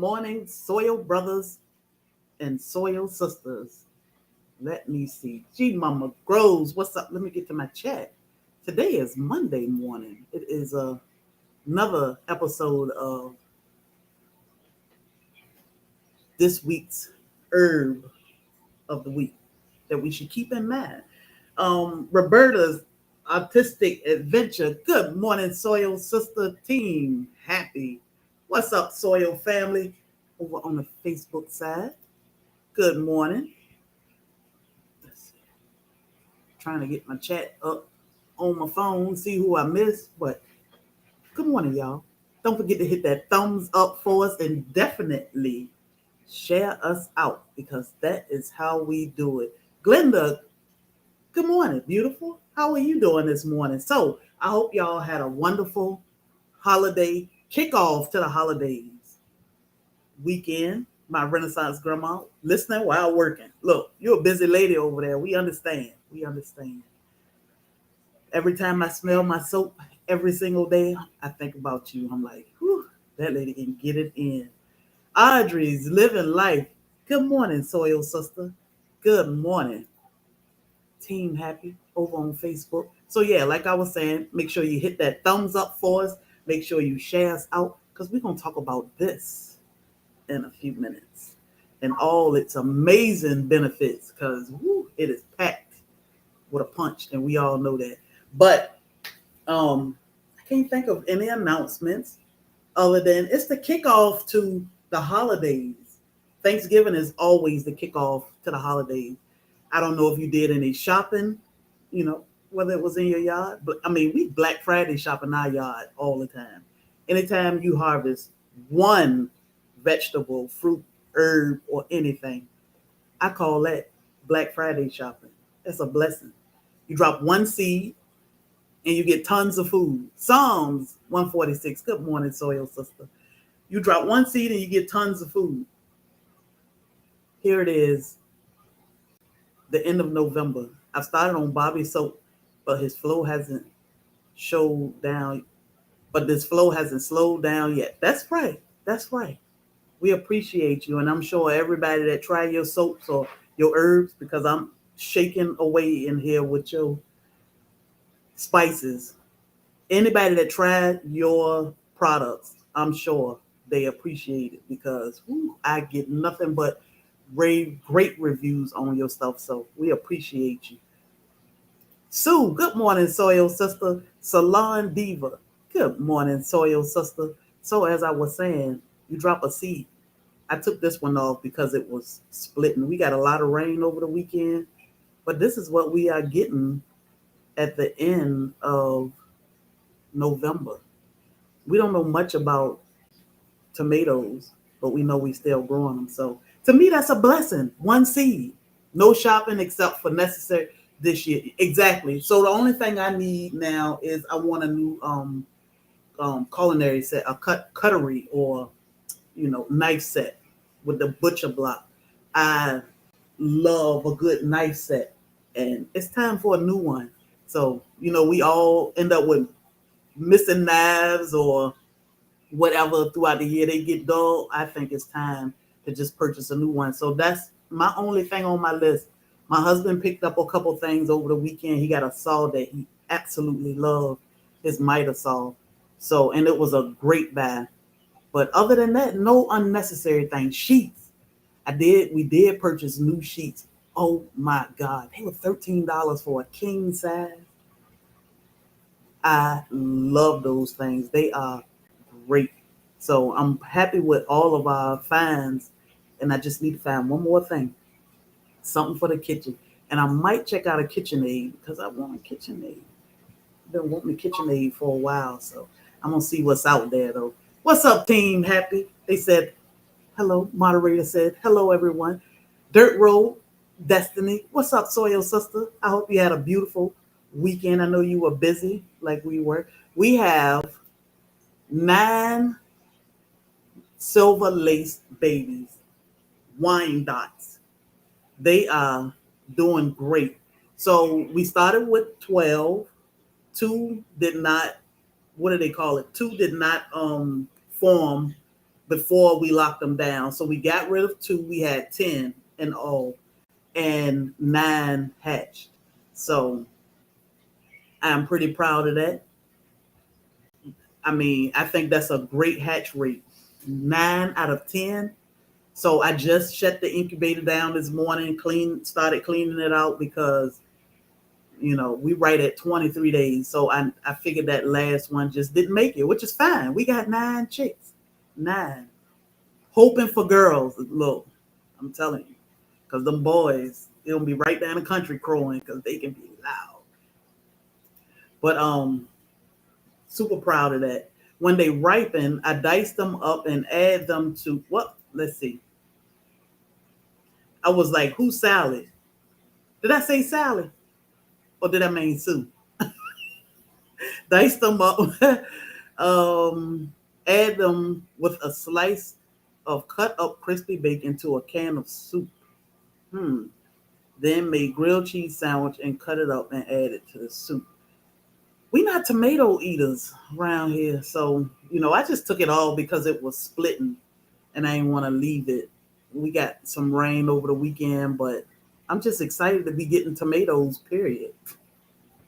morning, soil brothers and soil sisters. Let me see. G Mama Grows, what's up? Let me get to my chat. Today is Monday morning. It is another episode of this week's herb of the week that we should keep in mind. Roberta's Artistic Adventure. Good morning, Soil Sister Team. Happy. What's up, Soil Family? Over on the Facebook side. Good morning. Let's see. Trying to get my chat up on my phone, see who I missed. But good morning, y'all. Don't forget to hit that thumbs up for us and definitely share us out because that is how we do it. Glenda, good morning, beautiful. How are you doing this morning? So I hope y'all had a wonderful holiday kickoff to the holidays weekend. My Renaissance grandma listening while working. Look, you're a busy lady over there. We understand. We understand. Every time I smell my soap every single day, I think about you. I'm like, whew, that lady can get it in. Audrey's living life. Good morning, Soil Sister. Good morning. Team Happy over on Facebook. So yeah, like I was saying, make sure you hit that thumbs up for us. Make sure you share us out because we're going to talk about this in a few minutes and all its amazing benefits because it is packed with a punch and we all know that. But I can't think of any announcements other than it's the kickoff to the holidays. Thanksgiving is always the kickoff to the holidays. I don't know if you did any shopping, whether it was in your yard, but I mean, we Black Friday shop in our yard all the time. Anytime you harvest one vegetable, fruit, herb, or anything, I call that Black Friday shopping. That's a blessing. You drop one seed and you get tons of food. Psalms 146. Good morning, Soil Sister. You drop one seed and you get tons of food. Here it is, the end of November. I've started on Bobby Soap, but his flow hasn't slowed down. But this flow hasn't slowed down yet. That's right. That's right. We appreciate you. And I'm sure everybody that try your soaps or your herbs, because I'm shaking away in here with your spices. Anybody that tried your products, I'm sure they appreciate it because I get nothing but great reviews on your stuff. So we appreciate you. Sue, good morning, Soil Sister. Salon Diva, good morning, Soil Sister. So as I was saying, you drop a seed. I took this one off because it was splitting. We got a lot of rain over the weekend, but this is what we are getting at the end of November. We don't know much about tomatoes, but we know we still growing them. So to me, that's a blessing. One seed, no shopping except for necessary this year. Exactly. So the only thing I need now is I want a new culinary set, a cutlery or knife set with the butcher block. I love a good knife set, and it's time for a new one. So we all end up with missing knives or whatever throughout the year. They get dull. I think it's time to just purchase a new one. So that's my only thing on my list. My husband picked up a couple things over the weekend. He got a saw that he absolutely loved, his miter saw. So, and it was a great buy. But other than that, no unnecessary things. Sheets. We did purchase new sheets. Oh my God. They were $13 for a king size. I love those things. They are great. So I'm happy with all of our finds. And I just need to find one more thing. Something for the kitchen. And I might check out a KitchenAid because I want a KitchenAid. I've been wanting a KitchenAid for a while. So I'm going to see what's out there though. What's up, Team Happy? They said, hello. Moderator said, hello, everyone. Dirt Road, Destiny. What's up, Soil Sister? I hope you had a beautiful weekend. I know you were busy like we were. We have 9 silver lace babies, Wyandottes. They are doing great. So we started with 12. 2 did not, what do they call it? 2 did not form before we locked them down. So we got rid of 2. We had 10 in all, and 9 hatched. So I'm pretty proud of that. I mean, I think that's a great hatch rate. 9 out of 10. So I just shut the incubator down this morning, started cleaning it out because, we right at 23 days. So I figured that last one just didn't make it, which is fine. We got 9 chicks. 9. Hoping for girls. Look, I'm telling you. Because them boys, they'll be right down the country crowing because they can be loud. But super proud of that. When they ripen, I dice them up and add them to what? Let's see. I was like, who's Sally? Did I say Sally? Or did I mean Sue? Dice them up. Add them with a slice of cut up crispy bacon to a can of soup. Then make grilled cheese sandwich and cut it up and add it to the soup. We not tomato eaters around here. So, I just took it all because it was splitting and I didn't want to leave it. We got some rain over the weekend, but I'm just excited to be getting tomatoes, period.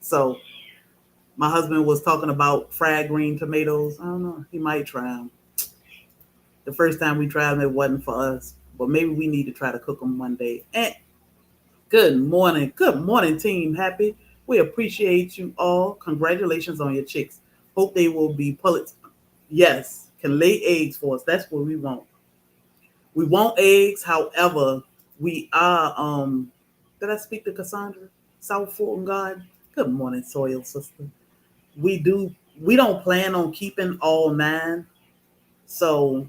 So my husband was talking about fried green tomatoes. I don't know. He might try them. The first time we tried them, it wasn't for us. But maybe we need to try to cook them one day. And good morning. Good morning, Team Happy. We appreciate you all. Congratulations on your chicks. Hope they will be pullets. Yes, can lay eggs for us. That's what we want. We want eggs. However, we are, did I speak to Cassandra? South Fulton Garden? Good morning, Soil Sister. We don't plan on keeping all 9. So,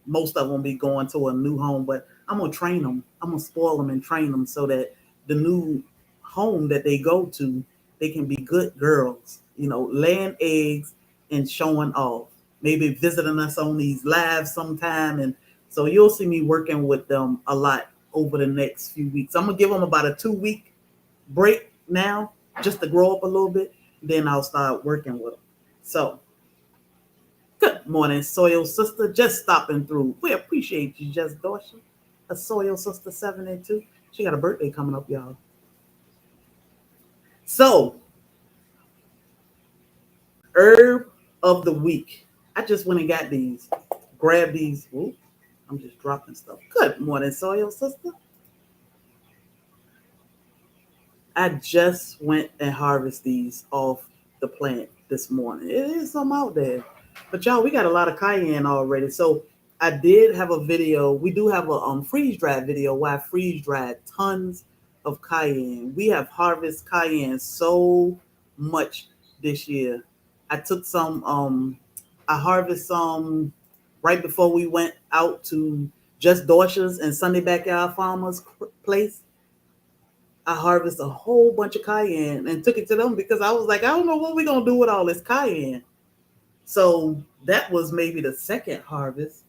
most of them be going to a new home, but I'm going to train them. I'm going to spoil them and train them so that the new home that they go to, they can be good girls, laying eggs and showing off. Maybe visiting us on these lives sometime. And so you'll see me working with them a lot over the next few weeks. I'm going to give them about a 2-week break now just to grow up a little bit. Then I'll start working with them. So good morning, Soil Sister. Just stopping through. We appreciate you, Just Dorsey, a Soil Sister 72. She got a birthday coming up, y'all. So, herb of the week. I just went and got these. Grab these. Ooh, I'm just dropping stuff. Good morning, Soil Sister. I just went and harvested these off the plant this morning. It is some out there. But y'all, we got a lot of cayenne already. So I did have a video. We do have a freeze-dried video where I freeze-dried tons of cayenne. We have harvested cayenne so much this year. I took some, I harvested some right before we went out to Just Dorsey's and Sunday Backyard Farmers place. I harvested a whole bunch of cayenne and took it to them because I was like, I don't know what we're going to do with all this cayenne. So that was maybe the second harvest.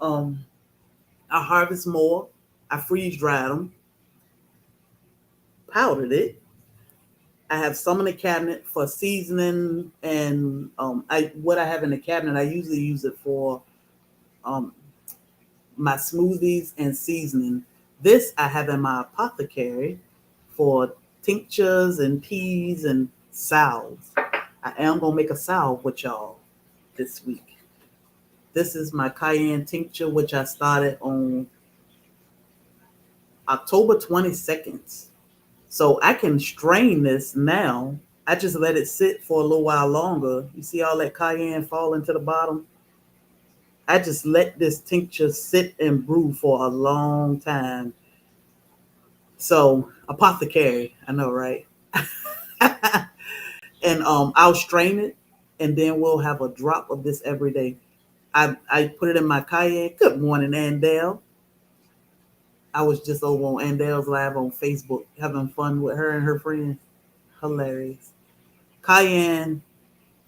I harvest more. I freeze dried them, powdered it. I have some in the cabinet for seasoning, and what I have in the cabinet, I usually use it for my smoothies and seasoning. This I have in my apothecary for tinctures and teas and salves. I am gonna make a salve with y'all this week. This is my cayenne tincture, which I started on October 22nd. So I can strain this now. I just let it sit for a little while longer. You see all that cayenne fall into the bottom? I just let this tincture sit and brew for a long time. So apothecary, I know, right? And I'll strain it, and then we'll have a drop of this every day. I put it in my cayenne. Good morning, Andale. I was just over on Andale's live on Facebook having fun with her and her friends. Hilarious. Cayenne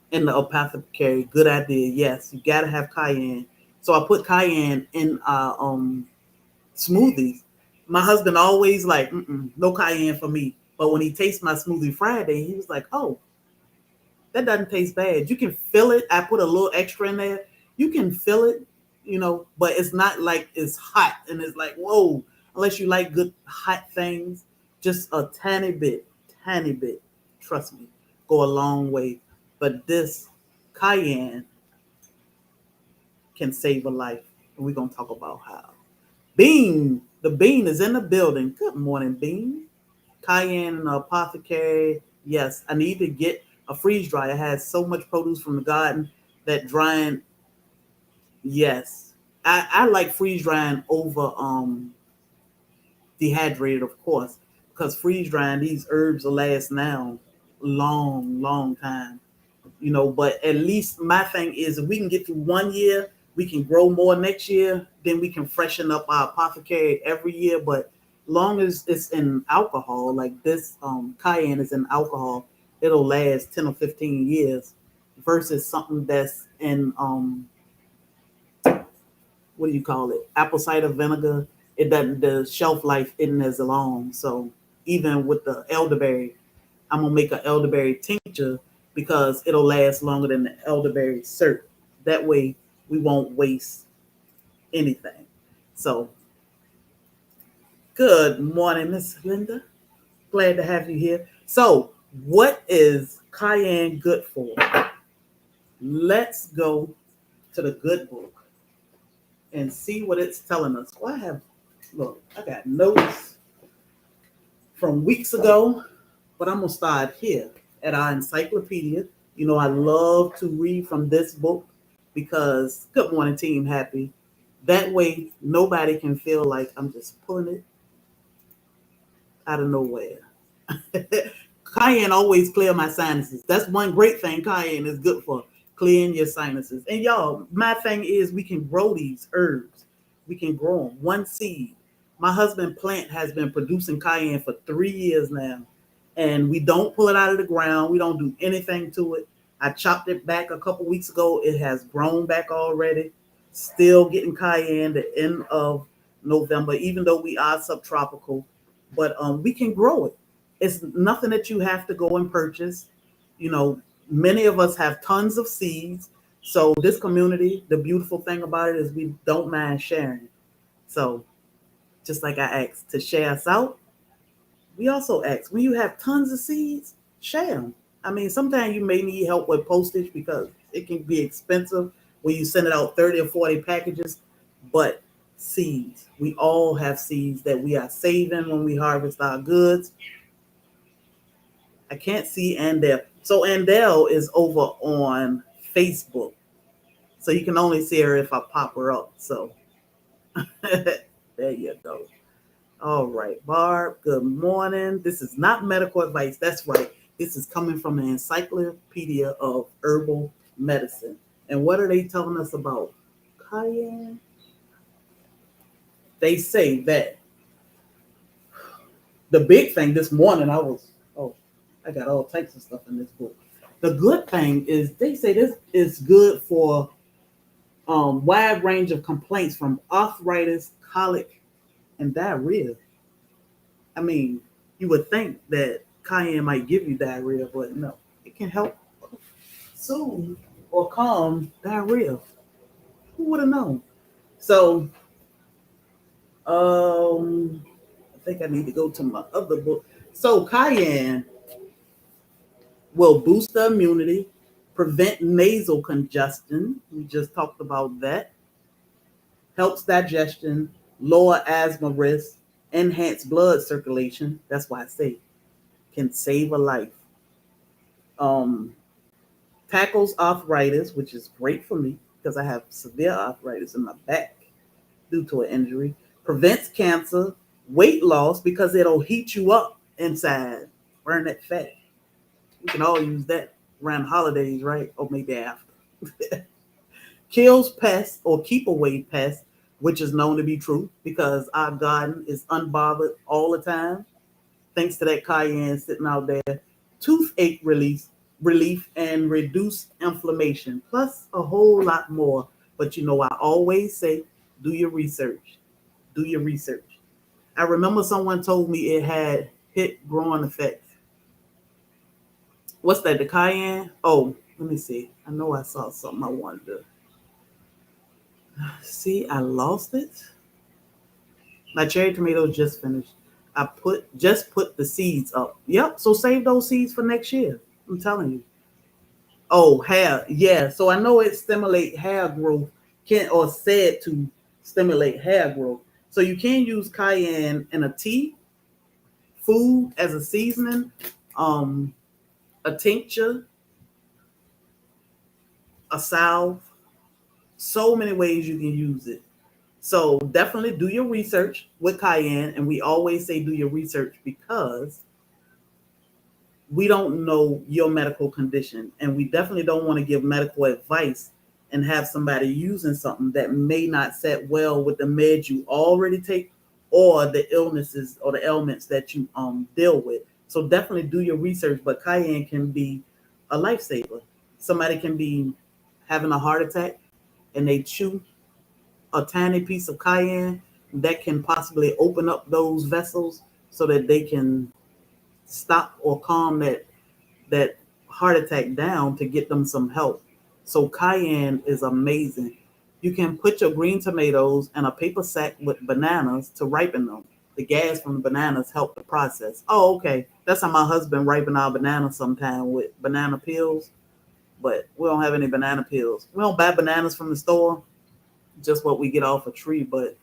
in the apothecary. Good idea. Yes, you got to have cayenne. So I put cayenne in smoothies. My husband always like, no cayenne for me. But when he tastes my smoothie Friday, he was like, oh, that doesn't taste bad. You can feel it. I put a little extra in there. You can feel it, but it's not like it's hot and it's like, whoa, unless you like good hot things, just a tiny bit, trust me, go a long way. But this cayenne can save a life. And we're going to talk about how. Bean, the bean is in the building. Good morning, Bean. Cayenne and apothecary. Yes, I need to get a freeze dryer. It has so much produce from the garden that drying. Yes, I like freeze drying over dehydrated, of course, because freeze drying these herbs will last now long time. But at least my thing is if we can get through 1 year, we can grow more next year, then we can freshen up our apothecary every year. But long as it's in alcohol, like this cayenne is in alcohol, it'll last 10 or 15 years versus something that's in what do you call it? Apple cider vinegar. It doesn't, the shelf life isn't as long. So even with the elderberry, I'm gonna make an elderberry tincture because it'll last longer than the elderberry syrup. That way we won't waste anything. So good morning, Miss Linda. Glad to have you here. So what is cayenne good for? Let's go to the good book and see what it's telling us. Well, I got notes from weeks ago, but I'm gonna start here at our encyclopedia. I love to read from this book because good morning, team happy. That way nobody can feel like I'm just pulling it out of nowhere. Cayenne always clear my sinuses. That's one great thing cayenne is good for, clearing your sinuses. And y'all, my thing is we can grow these herbs. We can grow them. One seed. My husband plant has been producing cayenne for 3 years now. And we don't pull it out of the ground. We don't do anything to it. I chopped it back a couple weeks ago. It has grown back already. Still getting cayenne the end of November, even though we are subtropical. But we can grow it. It's nothing that you have to go and purchase. Many of us have tons of seeds. So this community, the beautiful thing about it is we don't mind sharing. So just like I asked to share us out, we also ask when you have tons of seeds, share them. I mean, sometimes you may need help with postage because it can be expensive when you send it out 30 or 40 packages. But seeds, we all have seeds that we are saving when we harvest our goods. I can't see Andel. So Andel is over on Facebook. So you can only see her if I pop her up. So there you go. All right, Barb, good morning. This is not medical advice. That's right. This is coming from an encyclopedia of herbal medicine. And what are they telling us about cayenne? They say that the big thing this morning, I got all types of stuff in this book. The good thing is they say this is good for wide range of complaints from arthritis, colic, and diarrhea. I mean, you would think that cayenne might give you diarrhea, but no, it can help soothe or calm diarrhea. Who would have known? So, I think I need to go to my other book. So, cayenne will boost the immunity, prevent nasal congestion. We just talked about that. Helps digestion, lower asthma risk, enhance blood circulation. That's why I say can save a life. Um, Tackles arthritis, which is great for me because I have severe arthritis in my back due to an injury. Prevents cancer, weight loss because it'll heat you up inside, burn that fat. We can all use that around holidays, right? Or maybe after. Kills pests or keep away pests, which is known to be true because our garden is unbothered all the time. Thanks to that cayenne sitting out there. Toothache relief and reduce inflammation, plus a whole lot more. But I always say, do your research. Do your research. I remember someone told me it had hit growing effects. What's that? The cayenne? Oh, let me see. I know I saw something I wanted to. See, I lost it. My cherry tomatoes just finished. I put the seeds up. Yep. So save those seeds for next year. I'm telling you. Oh, hair. Yeah. So I know it stimulate hair growth, can or said to stimulate hair growth. So you can use cayenne in a tea, food as a seasoning, um, a tincture, a salve. So many ways you can use it. So definitely do your research with cayenne, and we always say do your research because we don't know your medical condition, and we definitely don't want to give medical advice and have somebody using something that may not set well with the meds you already take or the illnesses or the ailments that you deal with. So definitely do your research, but cayenne can be a lifesaver. Somebody can be having a heart attack and they chew a tiny piece of cayenne that can possibly open up those vessels so that they can stop or calm that heart attack down to get them some help. So cayenne is amazing. You can put your green tomatoes in a paper sack with bananas to ripen them. The gas from the bananas help the process. Oh, okay. That's how my husband ripen our bananas sometime with banana peels, but we don't have any banana peels. We don't buy bananas from the store, just what we get off a tree. But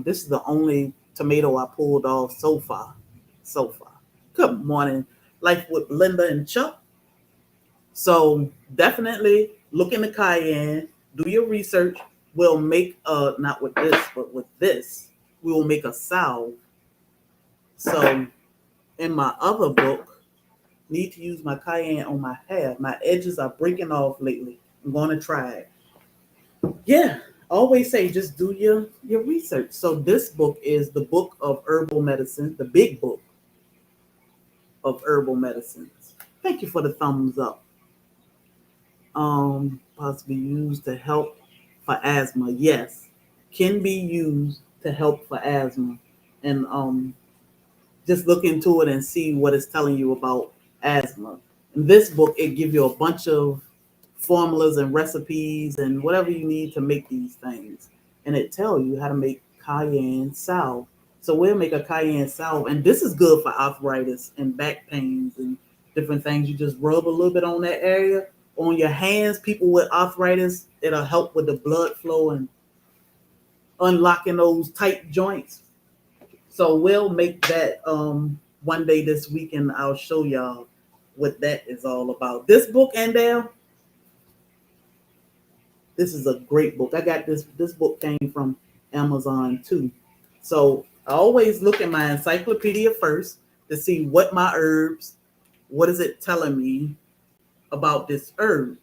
this is the only tomato I pulled off so far. So far. Good morning, Life with Linda and Chuck. So definitely look into cayenne, do your research. We'll make not with this, but with this, we will make a salve. So in my other book, need to use my cayenne on my hair. My edges are breaking off lately. I'm gonna try it. Yeah, always say just do your research. So this book is the book of herbal medicine, the big book of herbal medicines. Thank you for the thumbs up. Possibly used to help for asthma. Yes, can be used to help for asthma, and just look into it and see what it's telling you about asthma. In this book, it gives you a bunch of formulas and recipes and whatever you need to make these things, and it tells you how to make cayenne salve. So we'll make a cayenne salve, and this is good for arthritis and back pains and different things. You just rub a little bit on that area on your hands. People with arthritis, it'll help with the blood flow and unlocking those tight joints. So we'll make that one day this week, and I'll show y'all what that is all about. This book, and this is a great book. I got this book came from Amazon too. So I always look at my encyclopedia first to see what my herbs, what is it telling me about this herb.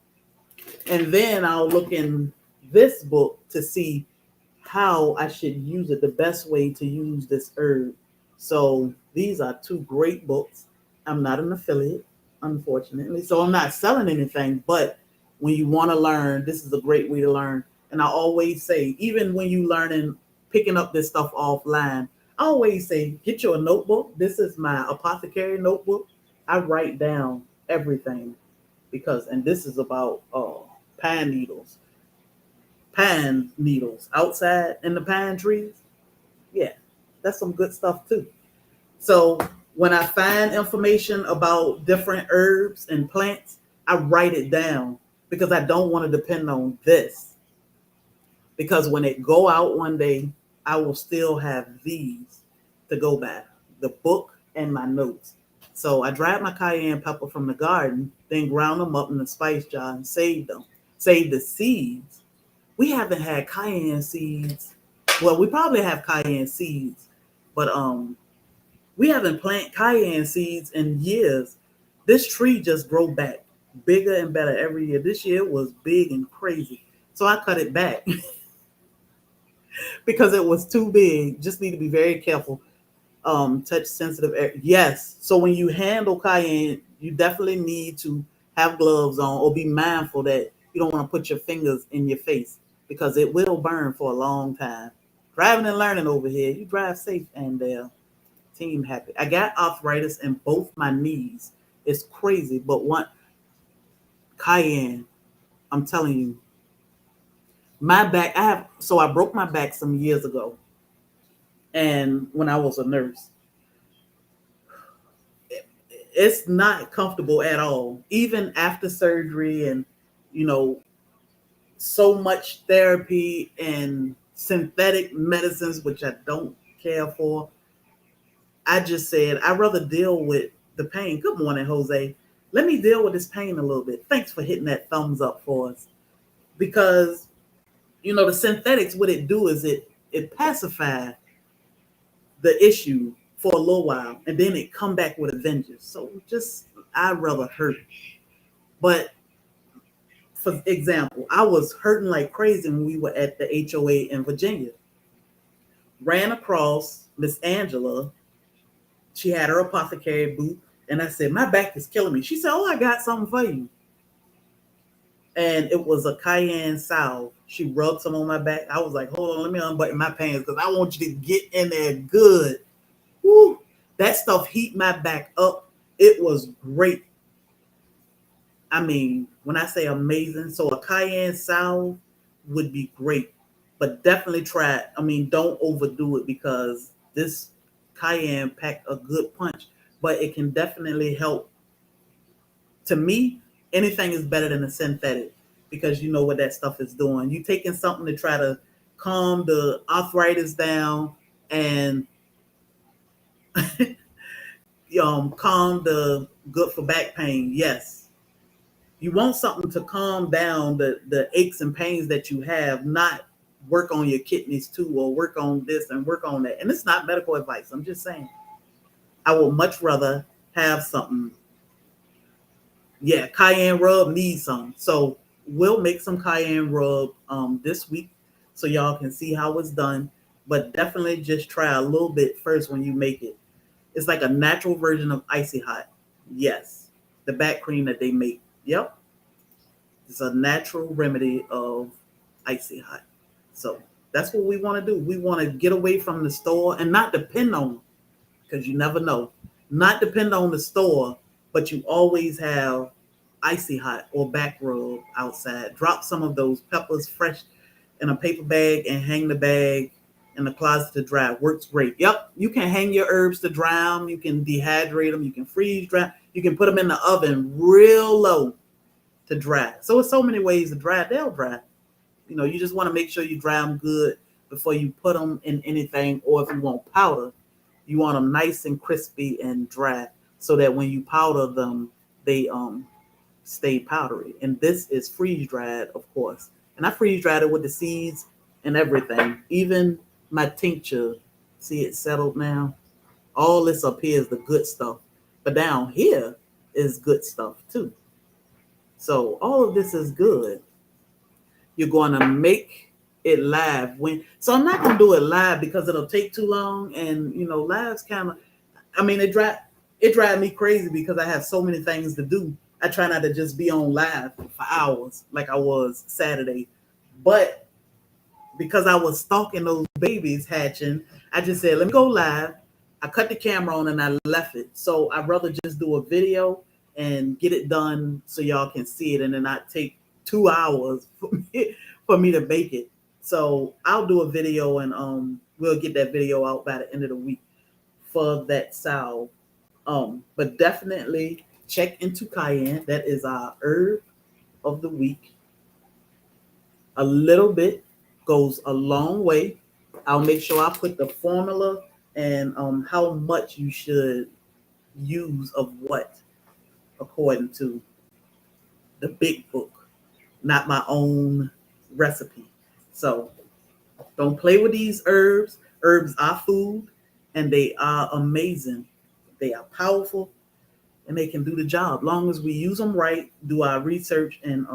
And then I'll look in this book to see how I should use it, the best way to use this herb. So these are two great books. I'm not an affiliate, unfortunately. So I'm not selling anything, but when you want to learn, this is a great way to learn. And I always say, even when you learning, picking up this stuff offline, I always say, get you a notebook. This is my apothecary notebook. I write down everything because, and this is about pine needles, outside in the pine trees. Yeah, that's some good stuff too. So when I find information about different herbs and plants, I write it down because I don't want to depend on this. Because when it go out one day, I will still have these to go by, the book and my notes. So I dried my cayenne pepper from the garden, then ground them up in the spice jar and saved them. Saved the seeds. We haven't had cayenne seeds. Well, we probably have cayenne seeds, but we haven't planted cayenne seeds in years. This tree just grow back bigger and better every year. This year was big and crazy. So I cut it back because it was too big. Just need to be very careful. Touch sensitive area. Yes. So when you handle cayenne, you definitely need to have gloves on or be mindful that you don't want to put your fingers in your face because it will burn for a long time. Driving and learning over here. You drive safe and team happy. I got arthritis in both my knees. It's crazy, but one cayenne, I'm telling you, My back, I broke my back some years ago. And when I was a nurse, it's not comfortable at all. Even after surgery and, you know, so much therapy and synthetic medicines, which I don't care for. I just said, I'd rather deal with the pain. Good morning, Jose. Let me deal with this pain a little bit. Thanks for hitting that thumbs up for us. Because, you know, the synthetics, what it do is it pacifies the issue for a little while, and then it come back with a vengeance. So just, I'd rather hurt. But for example, I was hurting like crazy when we were at the HOA in Virginia. Ran across Miss Angela. She had her apothecary booth, and I said, "My back is killing me." She said, "Oh, I got something for you." And it was a Cayenne salve. She rubbed some on my back. I was like, "Hold on, let me unbutton my pants because I want you to get in there good." Woo. That stuff heat my back up. It was great. I mean, when I say amazing, so a Cayenne salve would be great, but definitely try it. I mean, don't overdo it because this Cayenne packed a good punch, but it can definitely help. To me, anything is better than a synthetic because you know what that stuff is doing. You taking something to try to calm the arthritis down and calm the good for back pain. Yes, you want something to calm down the aches and pains that you have, not work on your kidneys too, or work on this and work on that. And it's not medical advice. I'm just saying. I would much rather have something. Yeah, cayenne rub needs some. So we'll make some cayenne rub this week so y'all can see how it's done. But definitely just try a little bit first when you make it. It's like a natural version of icy hot. Yes. The back cream that they make. Yep. It's a natural remedy of icy hot. So that's what we want to do. We want to get away from the store and not depend on them because you never know. Not depend on the store, but you always have icy hot or back rub outside. Drop some of those peppers fresh in a paper bag and hang the bag in the closet to dry. Works great. Yep, you can hang your herbs to dry them. You can dehydrate them. You can freeze dry. You can put them in the oven real low to dry. So it's so many ways to dry. They'll dry. You know, you just want to make sure you dry them good before you put them in anything. Or if you want powder, you want them nice and crispy and dry so that when you powder them, they stay powdery. And this is freeze dried, of course. And I freeze dried it with the seeds and everything. Even my tincture, see it settled now. All this up here is the good stuff, but down here is good stuff too. So all of this is good. You're going to make it live so I'm not going to do it live because it'll take too long. And you know, live's kind of, I mean, it drives me crazy because I have so many things to do. I try not to just be on live for hours like I was Saturday, but because I was stalking those babies hatching, I just said, let me go live. I cut the camera on and I left it. So I'd rather just do a video and get it done so y'all can see it and then not take 2 hours for me to make it. So I'll do a video and we'll get that video out by the end of the week for that salve. But definitely check into cayenne. That is our herb of the week. A little bit goes a long way. I'll make sure I put the formula and how much you should use of what according to the big book, not my own recipe. So don't play with these herbs. Herbs are food and they are amazing. They are powerful and they can do the job. Long as we use them right, do our research and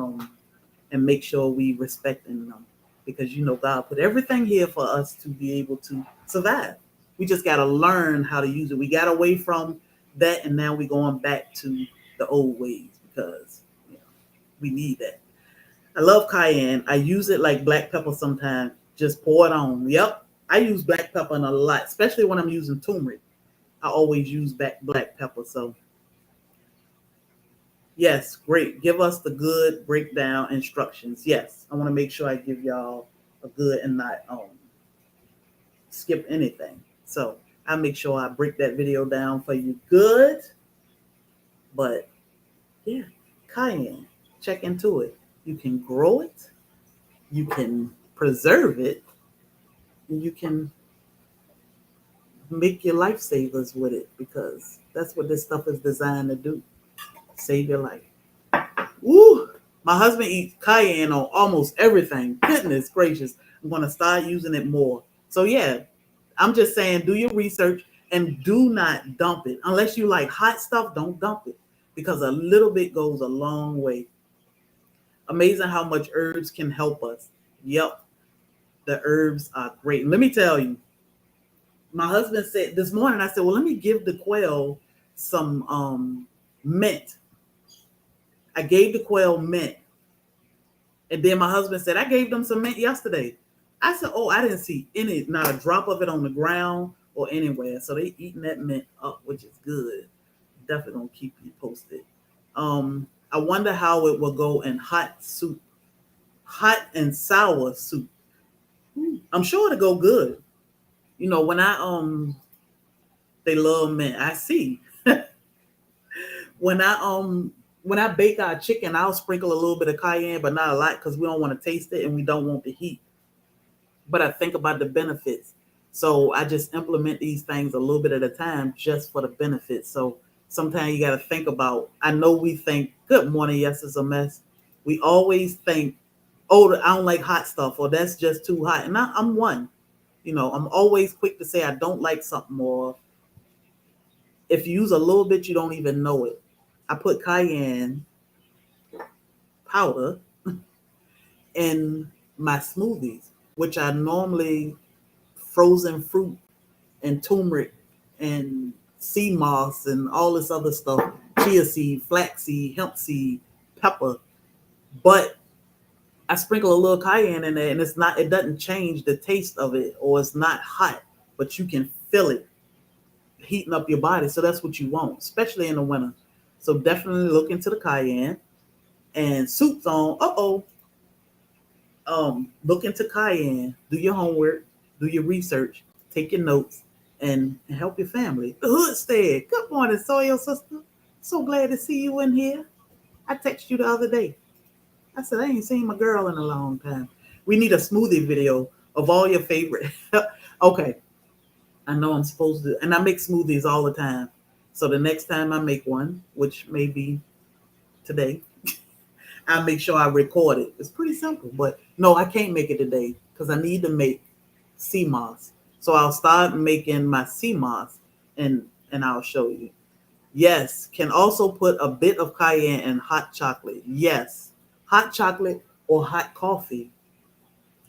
make sure we respecting them. Because you know God put everything here for us to be able to survive. We just got to learn how to use it. We got away from that and now we're going back to the old ways because you know, we need that. I love cayenne. I use it like black pepper sometimes. Just pour it on. Yep. I use black pepper in a lot, especially when I'm using turmeric. I always use black pepper. So Yes, great. Give us the good breakdown instructions. Yes, I want to make sure I give y'all a good and not skip anything. So I'll make sure I break that video down for you good. But yeah, cayenne, check into it. You can grow it, you can preserve it, and you can make your lifesavers with it because that's what this stuff is designed to do. Save your life. Woo! My husband eats cayenne on almost everything. Goodness gracious. I'm gonna start using it more. So yeah, I'm just saying do your research and do not dump it. Unless you like hot stuff, don't dump it. Because a little bit goes a long way. Amazing how much herbs can help us. Yep, the herbs are great. Let me tell you, my husband said this morning, I said, well, let me give the quail some mint. I gave the quail mint. And then my husband said, I gave them some mint yesterday. I said, oh, I didn't see any, not a drop of it on the ground or anywhere. So they eating that mint up, which is good. Definitely gonna keep you posted. I wonder how it will go in hot soup, hot and sour soup. I'm sure it'll go good. You know, when I they love mint. I see. when I um when I bake our chicken, I'll sprinkle a little bit of cayenne, but not a lot because we don't want to taste it and we don't want the heat. But I think about the benefits. So I just implement these things a little bit at a time just for the benefits. So sometimes you got to think about, I know we think, good morning, yes, it's a mess. We always think, oh, I don't like hot stuff or that's just too hot. And I'm one, I'm always quick to say I don't like something or if you use a little bit, you don't even know it. I put cayenne powder in my smoothies, which are normally frozen fruit and turmeric and sea moss and all this other stuff, chia seed, flaxseed, hemp seed, pepper. But I sprinkle a little cayenne in there and it doesn't change the taste of it or it's not hot, but you can feel it heating up your body. So that's what you want, especially in the winter. So definitely look into the cayenne and soups on. Look into cayenne, do your homework, do your research, take your notes, and help your family. The Homestead. Good morning, Soil Sister. So glad to see you in here. I texted you the other day. I said, I ain't seen my girl in a long time. We need a smoothie video of all your favorite. Okay. I know I'm supposed to, and I make smoothies all the time. So the next time I make one, which may be today, I make sure I record it. It's pretty simple, but no, I can't make it today because I need to make sea moss. So I'll start making my sea moss and I'll show you. Yes, can also put a bit of cayenne in hot chocolate. Yes, hot chocolate or hot coffee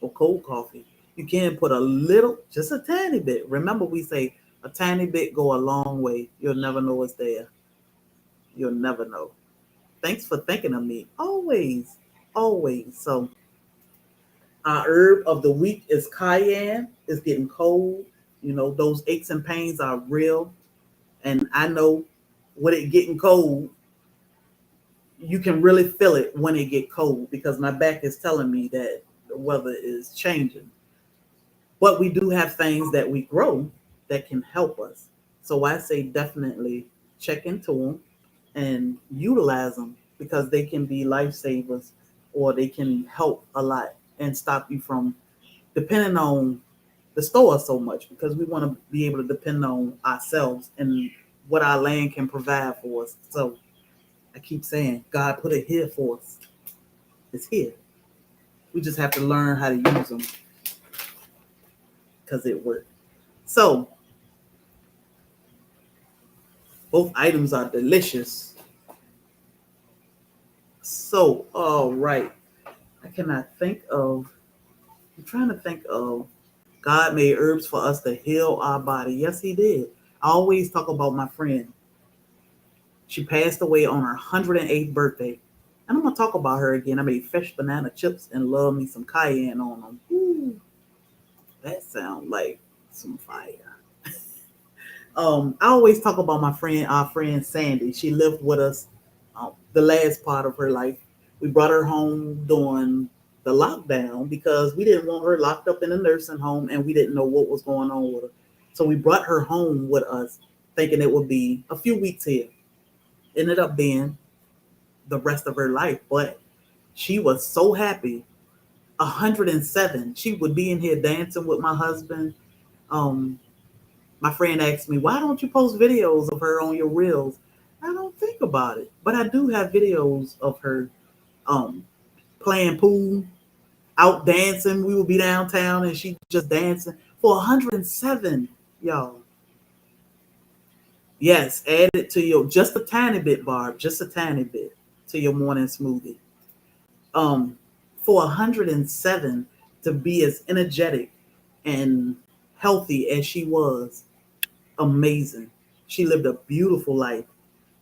or cold coffee. You can put a little, just a tiny bit. Remember, we say a tiny bit go a long way. You'll never know it's there. You'll never know. Thanks for thinking of me. Always, always. So our herb of the week is cayenne. It's getting cold. Those aches and pains are real. And I know when it getting cold, you can really feel it when it get cold because my back is telling me that the weather is changing. But we do have things that we grow that can help us. So I say definitely check into them and utilize them because they can be lifesavers or they can help a lot and stop you from depending on the store so much because we want to be able to depend on ourselves and what our land can provide for us. So I keep saying, God put it here for us. It's here. We just have to learn how to use them because it works. So both items are delicious. So, all right. I cannot think of, I'm trying to think of, God made herbs for us to heal our body. Yes, He did. I always talk about my friend. She passed away on her 108th birthday. And I'm going to talk about her again. I made fresh banana chips and love me some cayenne on them. Ooh, that sounds like some fire. I always talk about our friend Sandy. She lived with us the last part of her life. We brought her home during the lockdown because we didn't want her locked up in a nursing home and we didn't know what was going on with her. So we brought her home with us, thinking it would be a few weeks here. Ended up being the rest of her life, but she was so happy. 107. She would be in here dancing with my husband. Um, my friend asked me, "Why don't you post videos of her on your reels?" I don't think about it, but I do have videos of her um, playing pool, out dancing. We would be downtown and she just dancing for 107, y'all. Yes, add it to your just a tiny bit, Barb, just a tiny bit to your morning smoothie. Um, for 107 to be as energetic and healthy as she was, amazing. She lived a beautiful life.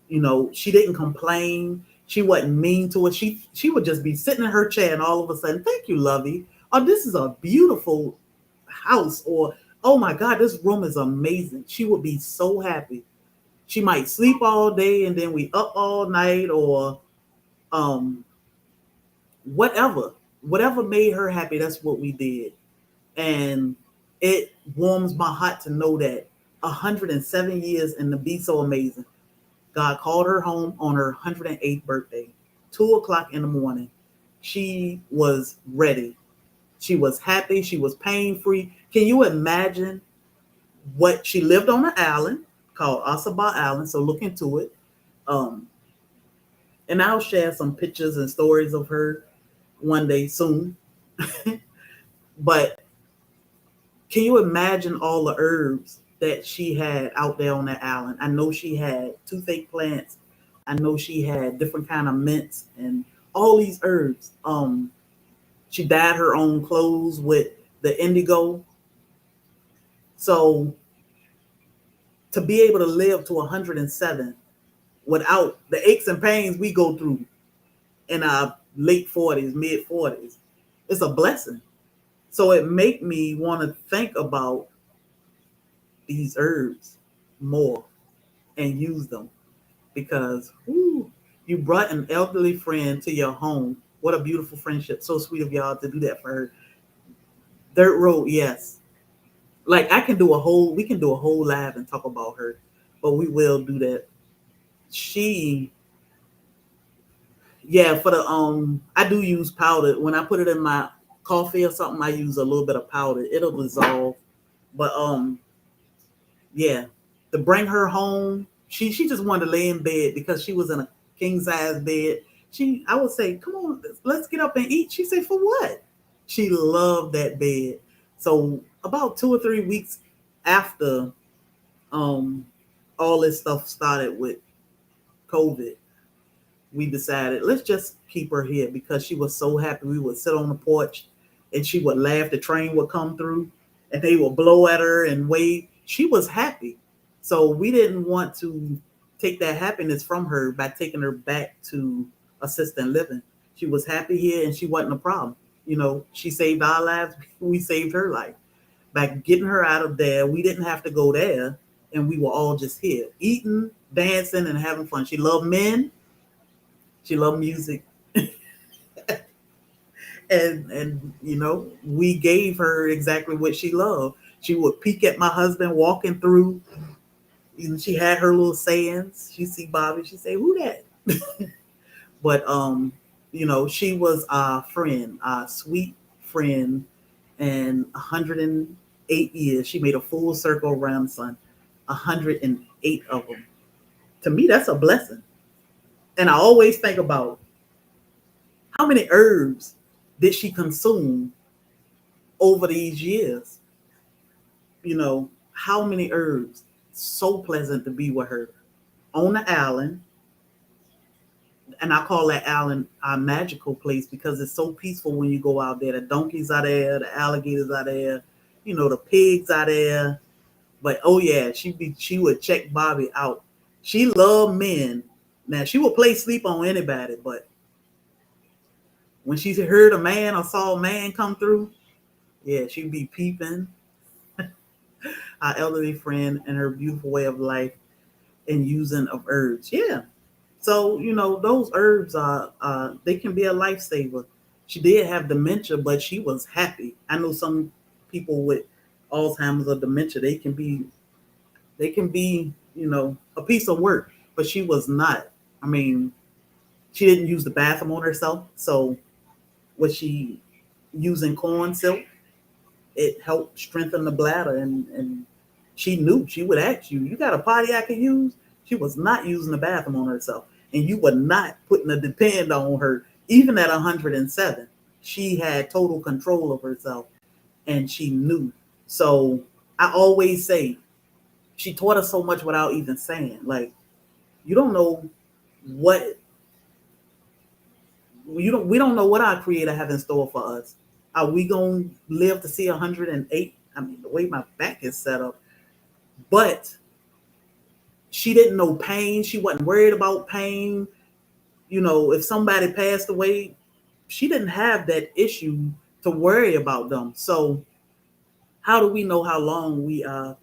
You know, she didn't complain. She wasn't mean to us. She would just be sitting in her chair and all of a sudden, thank you, lovey. Oh, this is a beautiful house. Or, oh my God, this room is amazing. She would be so happy. She might sleep all day and then we up all night or um whatever. Whatever made her happy, that's what we did. And it warms my heart to know that 107 years and to be so amazing. God called her home on her 108th birthday, 2 o'clock in the morning. She was ready. She was happy. She was pain free. Can you imagine what she lived on an island called Asaba Island? So look into it. Um, and I'll share some pictures and stories of her one day soon. But can you imagine all the herbs that she had out there on that island? I know she had toothache plants. I know she had different kind of mints and all these herbs. She dyed her own clothes with the indigo. So to be able to live to 107 without the aches and pains we go through in our late 40s, mid 40s, it's a blessing. So it make me want to think about these herbs more and use them because you brought an elderly friend to your home. What a beautiful friendship. So sweet of y'all to do that for her. Dirt Road, yes. Like we can do a whole live and talk about her, but we will do that. She, yeah, for the I do use powder. When I put it in my coffee or something, I use a little bit of powder. It'll dissolve. But yeah, to bring her home, she just wanted to lay in bed because she was in a king size bed. I would say, come on, let's get up and eat. She said, for what? She loved that bed. So about 2 or 3 weeks after um all this stuff started with COVID, we decided let's just keep her here because she was so happy. We would sit on the porch and she would laugh. The train would come through and they would blow at her and wave. She was happy. So we didn't want to take that happiness from her by taking her back to assisted living. She was happy here and she wasn't a problem. You know, she saved our lives. We saved her life. By getting her out of there, we didn't have to go there and we were all just here eating, dancing, and having fun. She loved men. She loved music. And you know, we gave her exactly what she loved. She would peek at my husband walking through. And she had her little sayings. She see Bobby, she say, "Who that?" But you know, she was our friend, our sweet friend, and 108 years. She made a full circle around the sun. 108 of them. To me, that's a blessing. And I always think about how many herbs did she consume over these years? You know, how many herbs? So pleasant to be with her on the island. And I call that island our magical place because it's so peaceful when you go out there. The donkeys are there, the alligators are there, you know, the pigs are there. But oh yeah, she would check Bobby out. She loved men. Now she would play sleep on anybody, but when she heard a man or saw a man come through, yeah, she'd be peeping. Our elderly friend and her beautiful way of life and using of herbs. Yeah. So, those herbs they can be a lifesaver. She did have dementia, but she was happy. I know some people with Alzheimer's or dementia, they can be, a piece of work, but she was not. I mean, she didn't use the bathroom on herself. So was she using corn silk? It helped strengthen the bladder, and she knew. She would ask you, "You got a potty I can use?" She was not using the bathroom on herself, and you were not putting a depend on her. Even at 107, she had total control of herself, and she knew. So I always say she taught us so much without even saying. Like, you don't know what we don't know what our creator have in store for us. Are we gonna live to see 108? I mean, the way my back is set up. But she didn't know pain. She wasn't worried about pain. If somebody passed away, she didn't have that issue to worry about them. So how do we know how long we are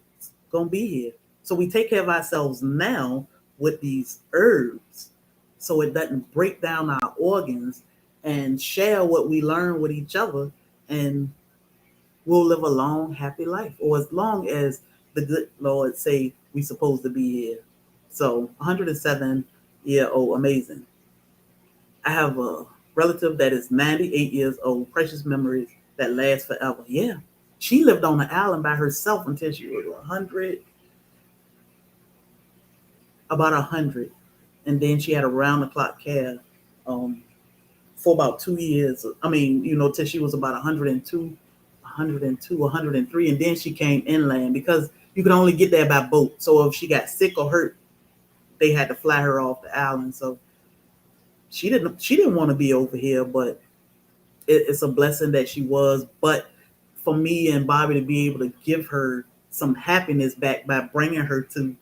gonna be here? So we take care of ourselves now with these herbs, so it doesn't break down our organs, and share what we learn with each other, and we'll live a long, happy life, or as long as the good Lord say we supposed to be here. So 107-year-old, amazing. I have a relative that is 98 years old, precious memories that last forever. Yeah. She lived on the island by herself until she was 100, about 100. And then she had a round the clock care um, for about 2 years. I mean, till she was about 102, 102, 103. And then she came inland because you could only get there by boat. So if she got sick or hurt, they had to fly her off the island. So she didn't want to be over here, but it's a blessing that she was. But for me and Bobby to be able to give her some happiness back by bringing her to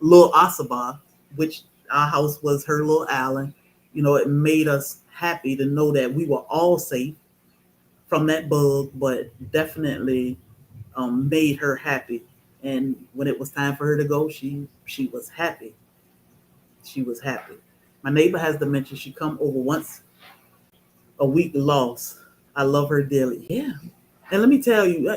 Little Asaba, which our house was her little island, it made us happy to know that we were all safe from that bug, but definitely made her happy. And when it was time for her to go, she was happy. She was happy. My neighbor has dementia. She come over once a week, lost. I love her dearly. Yeah. And let me tell you,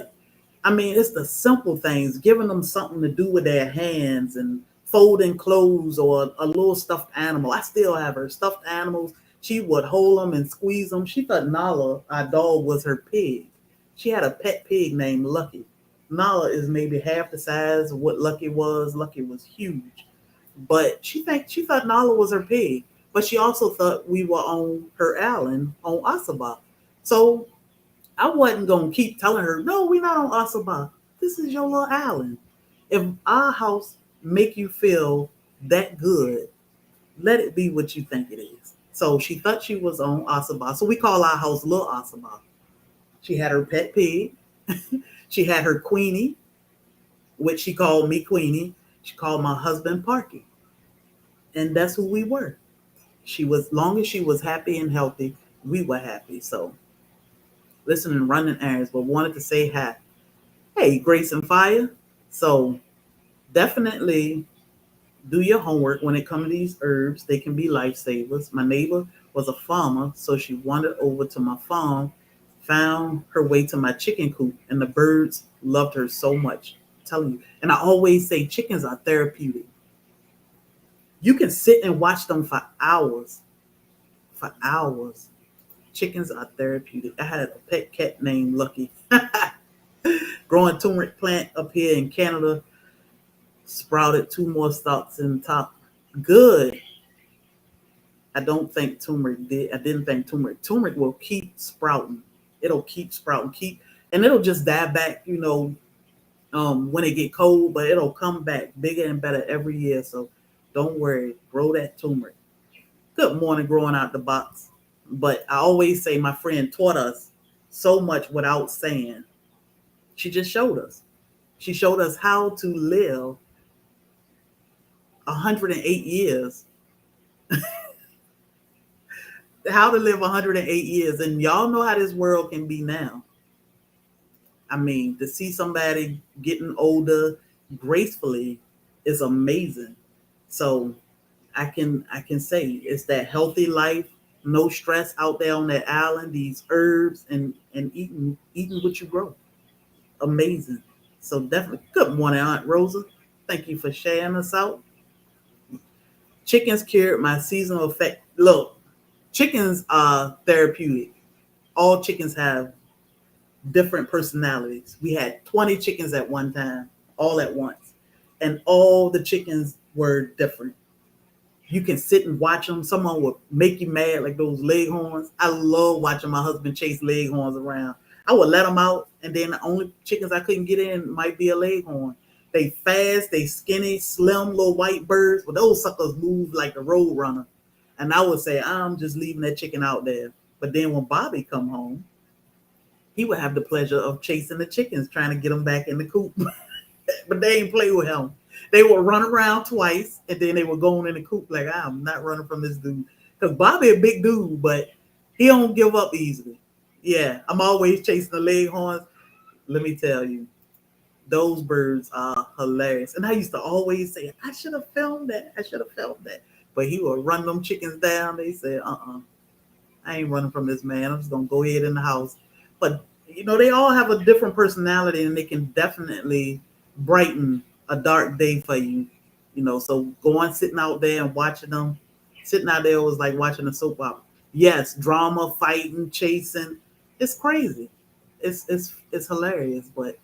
I mean, it's the simple things, giving them something to do with their hands and folding clothes or a little stuffed animal. I still have her stuffed animals. She would hold them and squeeze them. She thought Nala, our dog, was her pig. She had a pet pig named Lucky. Nala is maybe half the size of what Lucky was. Lucky was huge. But she thought Nala was her pig. But she also thought we were on her island on Asaba. So I wasn't gonna keep telling her, no, we're not on Asaba. This is your little island. If our house make you feel that good, let it be what you think it is. So she thought she was on Asaba. So we call our house Little Asaba. She had her pet pig. She had her Queenie, which she called me Queenie. She called my husband Parky. And that's who we were. She was, long as she was happy and healthy, we were happy. So listening, running errands, but wanted to say hi. Hey, Grace and Fire. So definitely do your homework when it comes to these herbs. They can be lifesavers. My neighbor was a farmer, so she wandered over to my farm, found her way to my chicken coop, and the birds loved her so much. I'm telling you. And I always say chickens are therapeutic. You can sit and watch them for hours. For hours. Chickens are therapeutic. I had a pet cat named Lucky. Growing turmeric plant up here in Canada, sprouted two more stalks in the top. Good. I don't think turmeric did. I didn't think turmeric. Turmeric will keep sprouting. It'll keep sprouting, and it'll just die back, when it get cold, but it'll come back bigger and better every year. So don't worry. Grow that turmeric. Good morning, growing out the box. But I always say my friend taught us so much without saying. She just showed us. She showed us how to live 108 years. How to live 108 years. And y'all know how this world can be now. I mean, to see somebody getting older gracefully is amazing. So I can say it's that healthy life, no stress out there on that island, these herbs and eating what you grow. Amazing. So definitely good morning, Aunt Rosa. Thank you for sharing us out. Chickens cured my seasonal effect. Look, chickens are therapeutic. All chickens have different personalities. We had 20 chickens at one time, all at once. And all the chickens were different. You can sit and watch them. Someone will make you mad, like those leghorns. I love watching my husband chase leghorns around. I would let them out, and then the only chickens I couldn't get in might be a leghorn. They fast, they skinny, slim little white birds, but those suckers move like a road runner. And I would say, I'm just leaving that chicken out there. But then when Bobby come home, he would have the pleasure of chasing the chickens, trying to get them back in the coop. But they ain't play with him. They would run around twice, and then they would go in the coop like, I'm not running from this dude. Because Bobby a big dude, but he don't give up easily. Yeah, I'm always chasing the leghorns. Let me tell you, those birds are hilarious. And I used to always say, I should have filmed that. I should have filmed that. But he would run them chickens down. They said, I ain't running from this man. I'm just going to go ahead in the house. But, they all have a different personality, and they can definitely brighten a dark day for you. So going, sitting out there and watching them, sitting out there was like watching a soap opera. Yes, drama, fighting, chasing. It's crazy. It's hilarious. But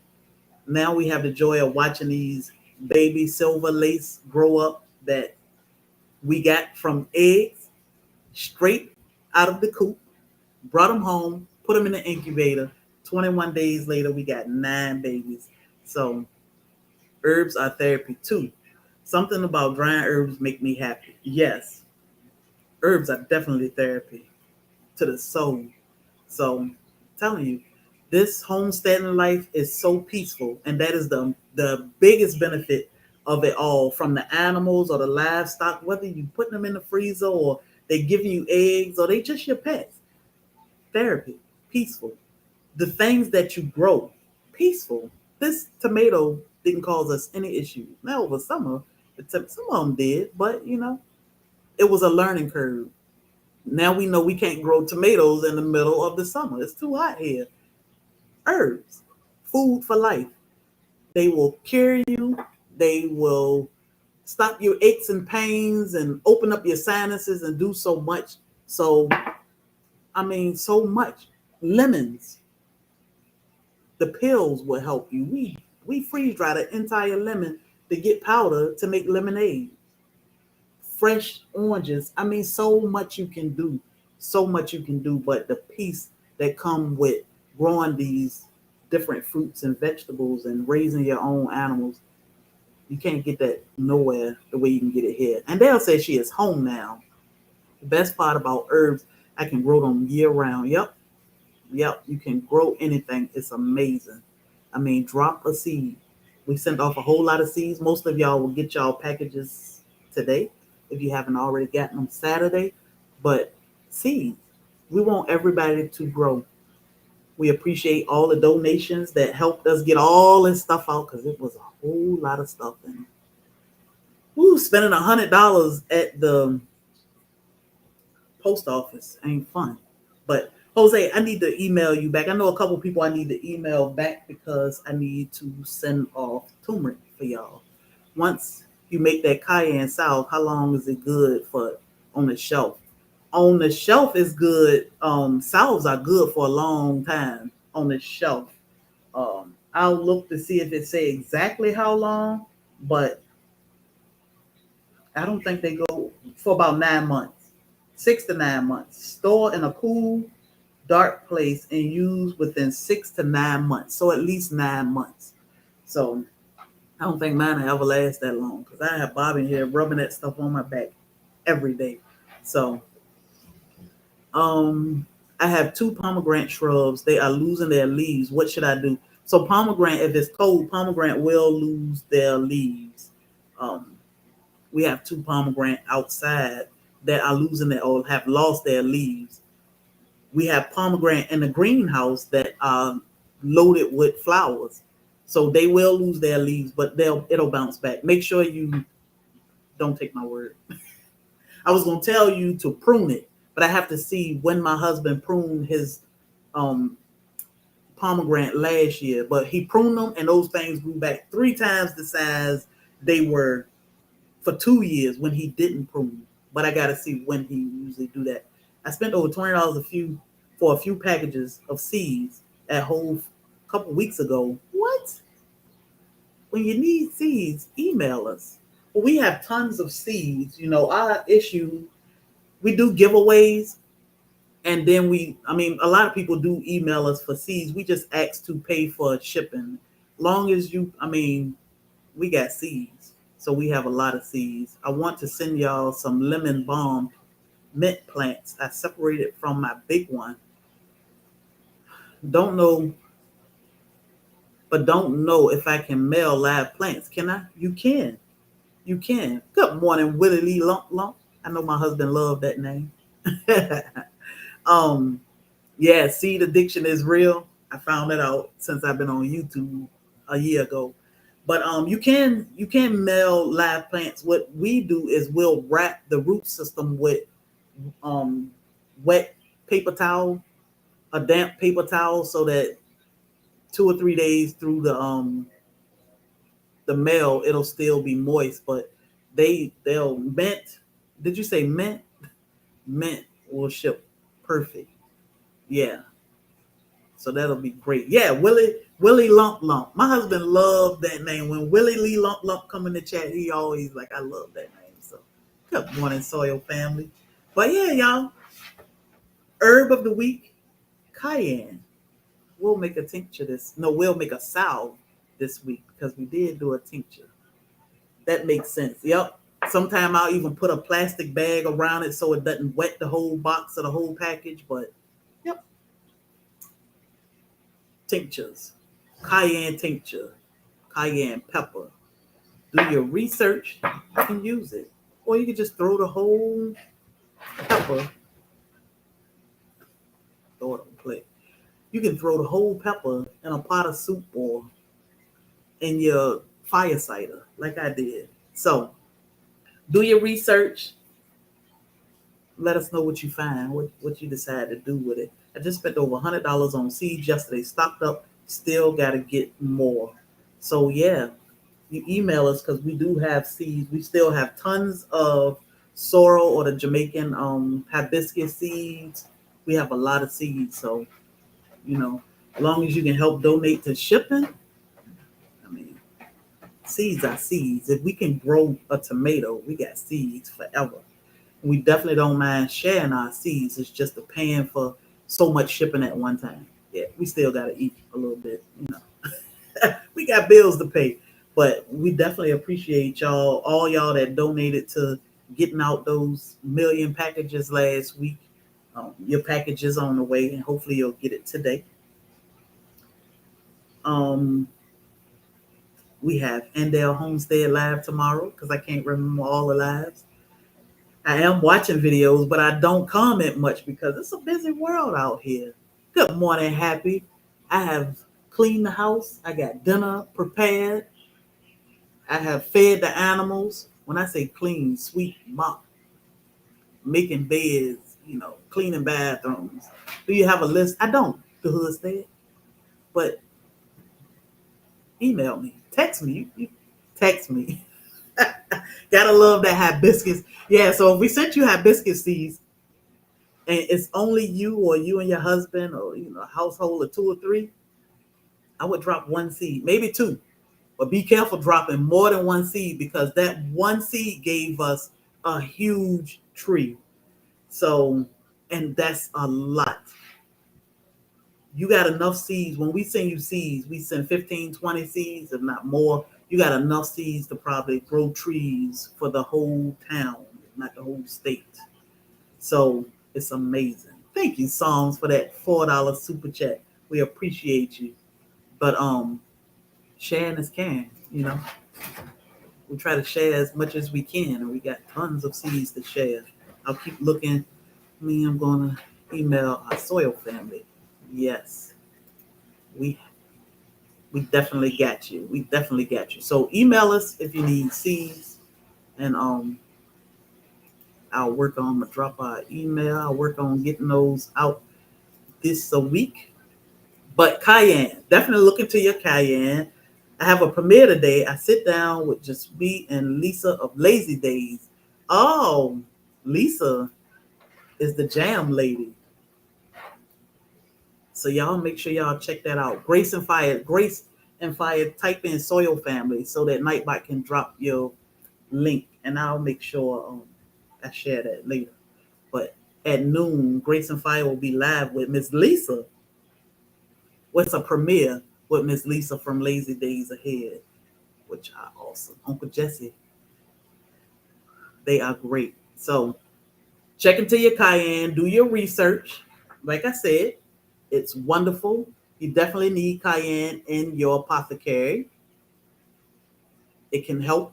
now we have the joy of watching these baby silver lace grow up that we got from eggs straight out of the coop, brought them home, put them in the incubator. 21 days later, we got 9 babies. So herbs are therapy too. Something about drying herbs make me happy. Yes, herbs are definitely therapy to the soul. So I'm telling you, this homesteading life is so peaceful, and that is the biggest benefit of it all. From the animals or the livestock, whether you put them in the freezer or they giving you eggs or they just your pets. Therapy, peaceful. The things that you grow, peaceful. This tomato didn't cause us any issues. Now over summer, some of them did, but it was a learning curve. Now we know we can't grow tomatoes in the middle of the summer. It's too hot here. Herbs, food for life. They will cure you. They will stop your aches and pains and open up your sinuses and do so much. So, so much. Lemons. The pills will help you. We freeze dry the entire lemon to get powder to make lemonade. Fresh oranges. So much you can do. So much you can do. But the peace that come with growing these different fruits and vegetables and raising your own animals, you can't get that nowhere the way you can get it here. And they'll say she is home now. The best part about herbs, I can grow them year round. Yep, you can grow anything. It's amazing. Drop a seed. We sent off a whole lot of seeds. Most of y'all will get y'all packages today if you haven't already gotten them Saturday. But seeds, we want everybody to grow. We appreciate all the donations that helped us get all this stuff out, because it was a whole lot of stuff in it. Spending $100 at the post office ain't fun. But Jose, I need to email you back. I know a couple people I need to email back because I need to send off turmeric for y'all. Once you make that Cayenne salve, how long is it good for on the shelf? On the shelf is good. Salves are good for a long time on the shelf. I'll look to see if it say exactly how long, but I don't think they go for about 9 months, 6 to 9 months. Store in a cool, dark place and use within 6 to 9 months. So at least 9 months. So I don't think mine will ever last that long, because I have Bobby here rubbing that stuff on my back every day. So I have 2 pomegranate shrubs. They are losing their leaves. What should I do? So pomegranate, if it's cold, pomegranate will lose their leaves. We have 2 pomegranate outside that are losing their or have lost their leaves. We have pomegranate in the greenhouse that are loaded with flowers. So they will lose their leaves, but it'll bounce back. Make sure you don't take my word. I was gonna tell you to prune it, but I have to see when my husband pruned his um pomegranate last year. But he pruned them, and those things grew back 3 times the size they were for 2 years when he didn't prune. But I gotta see when he usually do that. I spent over $20 for a few packages of seeds at Whole a couple weeks ago. What? When you need seeds, email us. Well, we have tons of seeds. Our issue, we do giveaways, and then a lot of people do email us for seeds. We just ask to pay for shipping. Long as we got seeds. So we have a lot of seeds. I want to send y'all some lemon balm mint plants. I separated from my big one. Don't know if I can mail live plants. Can I? You can. You can. Good morning, Willie Lee Lump Lump. I know my husband loved that name. um, yeah, seed addiction is real. I found that out since I've been on YouTube a year ago. But you can mail live plants. What we do is we'll wrap the root system with um wet paper towel, a damp paper towel, so that 2 or 3 days through the mail it'll still be moist. But they'll mint. Did you say mint? Mint will ship perfect. Yeah. So that'll be great. Yeah, Willie Lump Lump. My husband loved that name. When Willie Lee Lump Lump come in the chat, he always like, I love that name. So good morning, Soil Family. But yeah, y'all. Herb of the week, cayenne. We'll make a tincture we'll make a salve this week because we did do a tincture. That makes sense. Yep. Sometime I'll even put a plastic bag around it so it doesn't wet the whole box or the whole package. But yep. Tinctures. Cayenne tincture. Cayenne pepper. Do your research and use it. Or you can just throw the whole pepper. Throw it on the plate. You can throw the whole pepper in a pot of soup or in your fire cider, like I did. So do your research. Let us know what you find, what you decide to do with it. I just spent over $100 on seeds yesterday. Stocked up. Still got to get more. So yeah, you email us because we do have seeds. We still have tons of sorrel or the Jamaican hibiscus seeds. We have a lot of seeds. So, as long as you can help donate to shipping, I mean, seeds are seeds. If we can grow a tomato, we got seeds forever. We definitely don't mind sharing our seeds. It's just the paying for so much shipping at one time. Yeah, we still got to eat a little bit. We got bills to pay. But we definitely appreciate all y'all that donated to getting out those million packages last week. Your package is on the way, and hopefully you'll get it today. We have Endell Homestead live tomorrow because I can't remember all the lives. I am watching videos, but I don't comment much because it's a busy world out here. Good morning, Happy. I have cleaned the house. I got dinner prepared. I have fed the animals. When I say clean, sweep, mop, making beds, cleaning bathrooms. Do you have a list? I don't, the Homestead. But email me. Text me. You text me. Gotta love that hibiscus. Yeah, so if we sent you hibiscus seeds and it's only you or you and your husband or a household of 2 or 3, I would drop one seed, maybe 2. But be careful dropping more than one seed because that one seed gave us a huge tree. So, and that's a lot. You got enough seeds. When we send you seeds, we send 15, 20 seeds, if not more. You got enough seeds to probably grow trees for the whole town, not the whole state. So it's amazing. Thank you, Songs, for that $4 super chat. We appreciate you. But sharing is caring, We try to share as much as we can, and we got tons of seeds to share. I'll keep looking. I'm gonna email our Soil Family. Yes, we definitely got you. We definitely got you. So email us if you need seeds, and I'll work on, I'm gonna drop our email. I'll work on getting those out this a week. But Cayenne, definitely look into your Cayenne. I have a premiere today. I sit down with just me and Lisa of Lazy Days. Oh, Lisa is the jam lady. So y'all make sure y'all check that out. Grace and Fire, type in Soil Family so that Nightbot can drop your link. And I'll make sure I share that later. But at noon, Grace and Fire will be live with Miss Lisa. What's a premiere with Miss Lisa from Lazy Days Ahead, which are awesome. Uncle Jesse, they are great. So check into your Cayenne, do your research. Like I said, it's wonderful. You definitely need Cayenne in your apothecary. It can help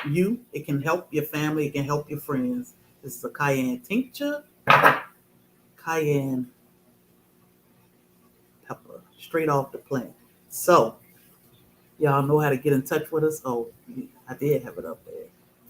you, it can help your family, it can help your friends. This is a Cayenne tincture, Cayenne pepper, straight off the plant. So, y'all know how to get in touch with us. Oh, I did have it up there.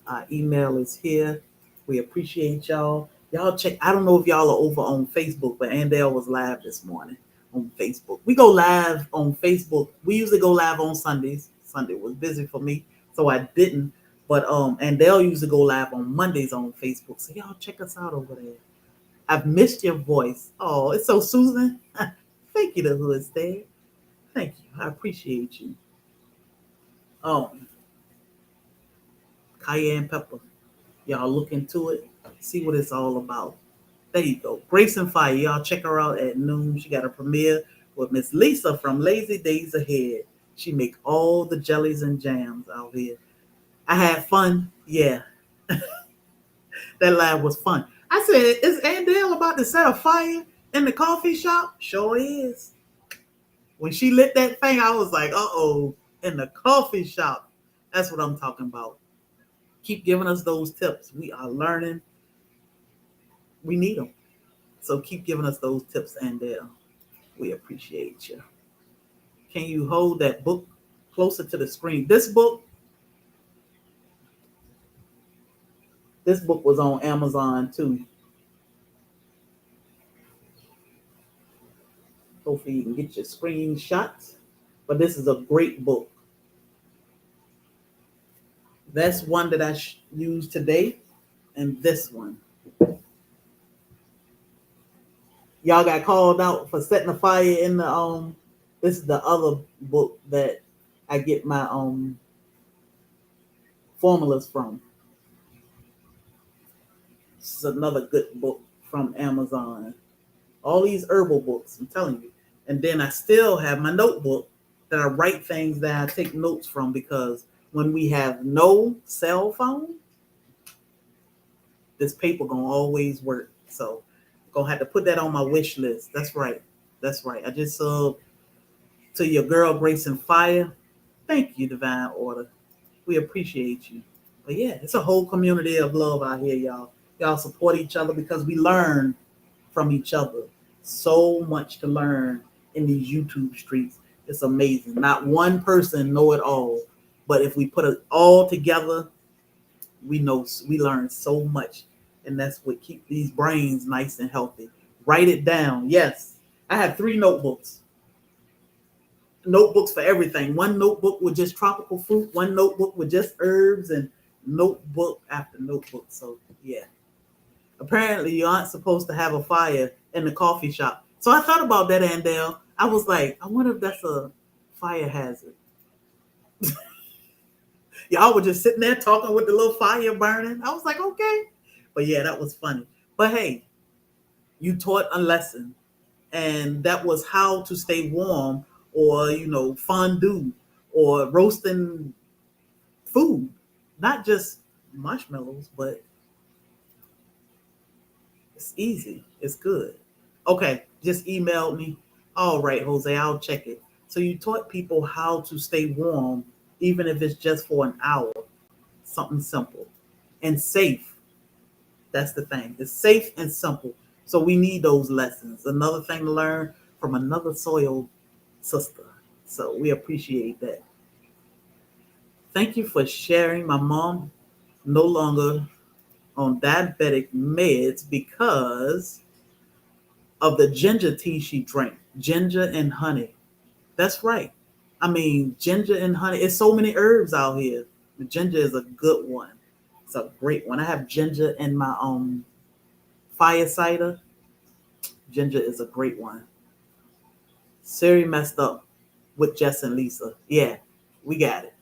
Our email is here. We appreciate y'all. Y'all check. I don't know if y'all are over on Facebook, but Andale was live this morning on Facebook. We go live on Facebook. We usually go live on Sundays. Sunday was busy for me, so I didn't. But Andale usually go live on Mondays on Facebook. So y'all check us out over there. I've missed your voice. Oh, it's so soothing. Thank you, the Homestead. Thank you. I appreciate you. Cayenne pepper. Y'all look into it. See what it's all about. There you go. Grace and Fire. Y'all check her out at noon. She got a premiere with Miss Lisa from Lazy Days Ahead. She make all the jellies and jams out here. I had fun. Yeah. That live was fun. I said, is Andale about to set a fire in the coffee shop? Sure is. When she lit that thing, I was like, uh-oh, in the coffee shop. That's what I'm talking about. Keep giving us those tips. We are learning. We need them. So keep giving us those tips, Andale. We appreciate you. Can you hold that book closer to the screen? This book was on Amazon too. Hopefully you can get your screenshots. But this is a great book. That's one that I used today, and this one. Y'all got called out for setting a fire in the This is the other book that I get my formulas from. This is another good book from Amazon. All these herbal books, I'm telling you. And then I still have my notebook that I write things that I take notes from, because when we have no cell phone, this paper gonna always work. So I'm gonna have to put that on my wish list. That's right. That's right. I just to your girl Grace and Fire. Thank you, Divine Order. We appreciate you. But yeah, it's a whole community of love out here, y'all. Y'all support each other because we learn from each other. So much to learn in these YouTube streets. It's amazing. Not one person know it all, but if we put it all together, we learn so much, and that's what keep these brains nice and healthy. Write it down. Yes, I have 3 notebooks. Notebooks for everything. One notebook with just tropical fruit, one notebook with just herbs, and notebook after notebook. So yeah. Apparently you aren't supposed to have a fire in the coffee shop. So I thought about that, Andale. I was like, I wonder if that's a fire hazard. Y'all were just sitting there talking with the little fire burning. I was like, okay. But yeah, that was funny. But hey, you taught a lesson. And that was how to stay warm, or, fondue, or roasting food. Not just marshmallows, but it's easy. It's good. Okay, just emailed me. All right, Jose, I'll check it. So you taught people how to stay warm, even if it's just for an hour. Something simple and safe. That's the thing. It's safe and simple. So we need those lessons. Another thing to learn from another soil sister. So we appreciate that. Thank you for sharing. My mom no longer on diabetic meds because of the ginger tea she drank. Ginger and honey. That's right. I mean, ginger and honey. It's so many herbs out here. The ginger is a good one. It's a great one. I have ginger in my fire cider. Ginger is a great one. Siri messed up with Jess and Lisa. Yeah, we got it.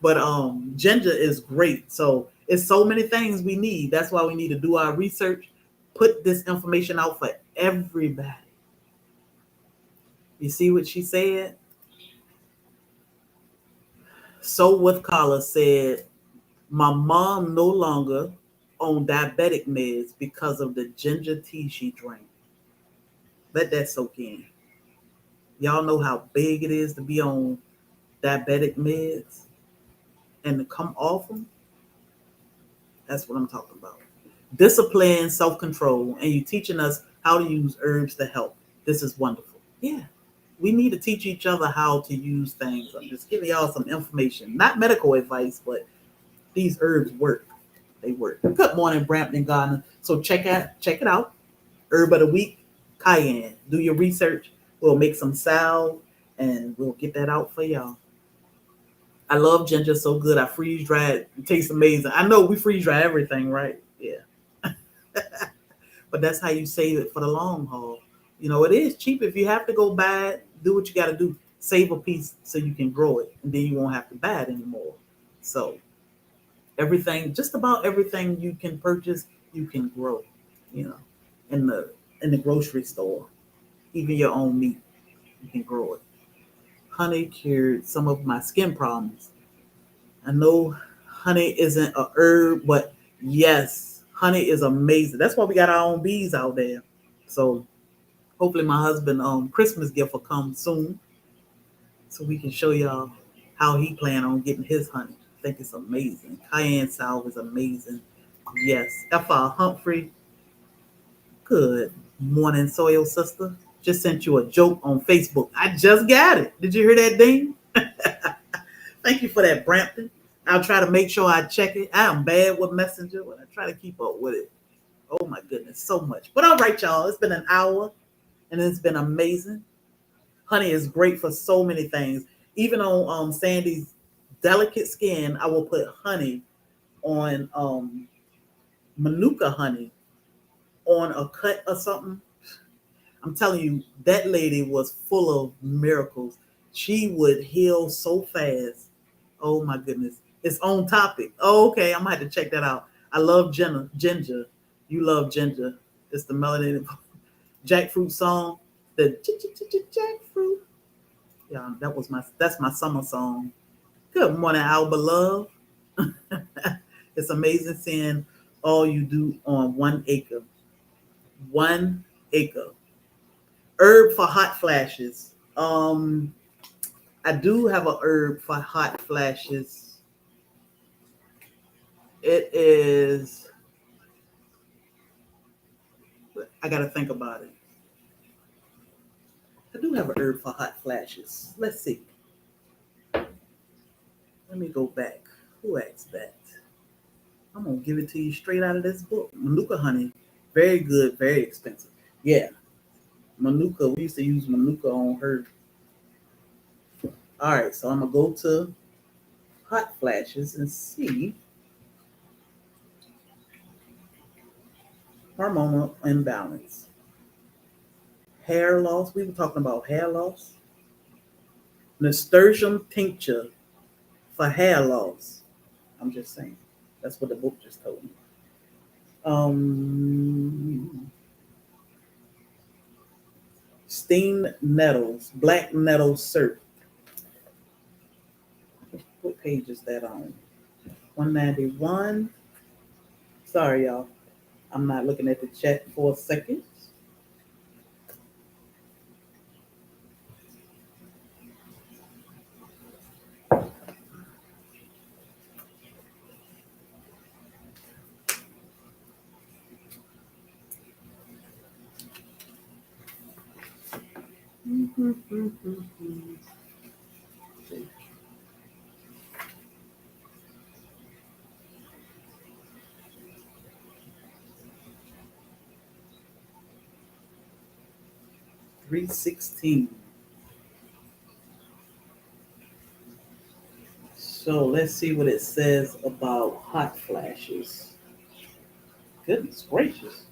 But ginger is great. So it's so many things we need. That's why we need to do our research, put this information out for everybody. You see what she said? So with Carla said, my mom no longer on diabetic meds because of the ginger tea she drank. Let that soak in. Y'all know how big it is to be on diabetic meds and to come off them. That's what I'm talking about. Discipline, self-control, and you teaching us how to use herbs to help. This is wonderful. Yeah. We need to teach each other how to use things. I'm just giving y'all some information. Not medical advice, but these herbs work. They work. Good morning, Brampton Gardener. So check it out. Herb of the week, Cayenne. Do your research. We'll make some salve and we'll get that out for y'all. I love ginger so good. I freeze dry it. It tastes amazing. I know we freeze dry everything, right? Yeah. But that's how you save it for the long haul. You know, it is cheap. If you have to go buy it, do what you got to do. Save a piece so you can grow it. And then you won't have to buy it anymore. So everything, just about everything you can purchase, you can grow, you know, in the grocery store. Even your own meat, you can grow it. Honey cured some of my skin problems. I know honey isn't a herb, but yes, honey is amazing. That's why we got our own bees out there. So hopefully my husband Christmas gift will come soon so we can show y'all how he plan on getting his honey. I think it's amazing. Cayenne salve is amazing. Yes. F.R. Humphrey. Good morning, Soil Sister. Just sent you a joke on Facebook. I just got it. Did you hear that ding? Thank you for that, Brampton. I'll try to make sure I check it. I am bad with Messenger, but I try to keep up with it. Oh my goodness, so much. But all right, y'all. It's been an hour and it's been amazing. Honey is great for so many things. Even on Sandy's delicate skin, I will put honey on Manuka honey on a cut or something. I'm telling you, that lady was full of miracles. She would heal so fast. Oh my goodness. It's on topic. Oh, okay. I'm gonna have to check that out. I love ginger. You love ginger. It's the melody jackfruit song. The jackfruit. Yeah, that's my summer song. Good morning, our beloved. It's amazing seeing all you do on 1 acre. 1 acre. Herb for hot flashes. I do have a herb for hot flashes. It is. I gotta think about it. I do have a herb for hot flashes. Let's see. Let me go back. Who asked that? I'm gonna give it to you straight out of this book. Manuka honey, very good, very expensive. Yeah, Manuka. We used to use Manuka on her. All right, so I'm gonna go to hot flashes and see hormonal imbalance, hair loss. We were talking about hair loss. Nasturtium tincture for hair loss. I'm just saying. That's what the book just told me. Steamed nettles, black nettle syrup. What page is that on? 191. Sorry, y'all. I'm not looking at the chat for a second. 316. So let's see what it says about hot flashes. Goodness gracious.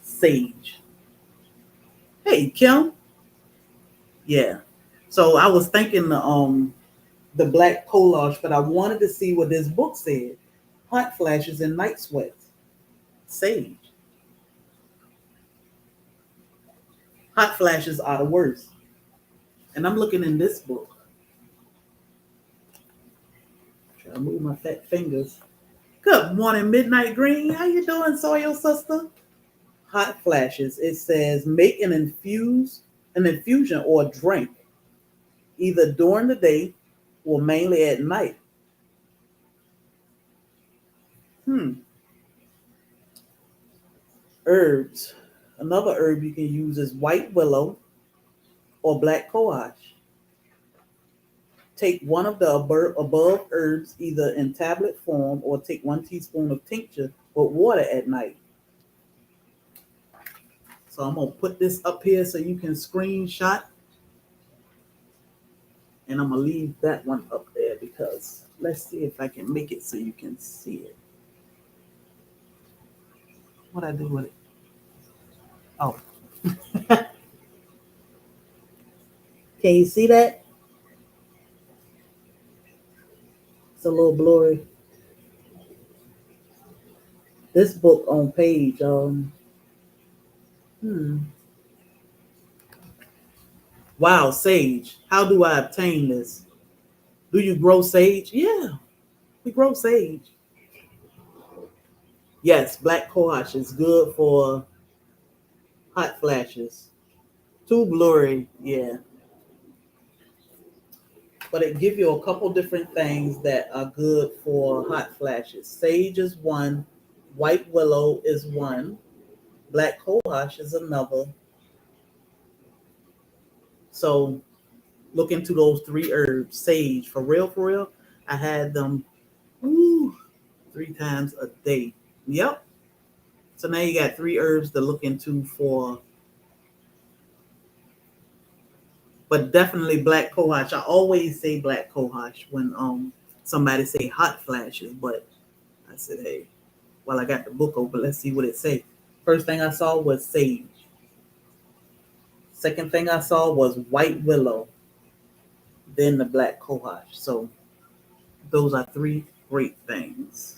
Sage. Hey, Kim. Yeah. So I was thinking the black collage, but I wanted to see what this book said. Hot flashes and night sweats. Sage. Hot flashes are the worst. And I'm looking in this book. Try to move my fat fingers. Good morning, Midnight Green. How you doing, Soil Sister? Hot flashes. It says make an infusion or drink, either during the day or mainly at night. Herbs. Another herb you can use is white willow or black cohosh. Take one of the above herbs either in tablet form or take 1 teaspoon of tincture with water at night. So I'm going to put this up here so you can screenshot. And I'm going to leave that one up there because let's see if I can make it so you can see it. What I do with it? Oh. Can you see that? It's a little blurry. This book on page, wow, sage. How do I obtain this? Do you grow sage? Yeah, we grow sage. Yes, black cohosh is good for hot flashes. Too blurry, yeah. But it give you a couple different things that are good for hot flashes. Sage is one, white willow is one, black cohosh is another. So look into those three herbs. Sage, for real, for real. I had them 3 times a day. Yep. So now you got three herbs to look into for, but definitely black cohosh. I always say black cohosh when somebody say hot flashes, but I said, hey, well, I got the book open. Let's see what it say. First thing I saw was sage. Second thing I saw was white willow. Then the black cohosh. So those are three great things.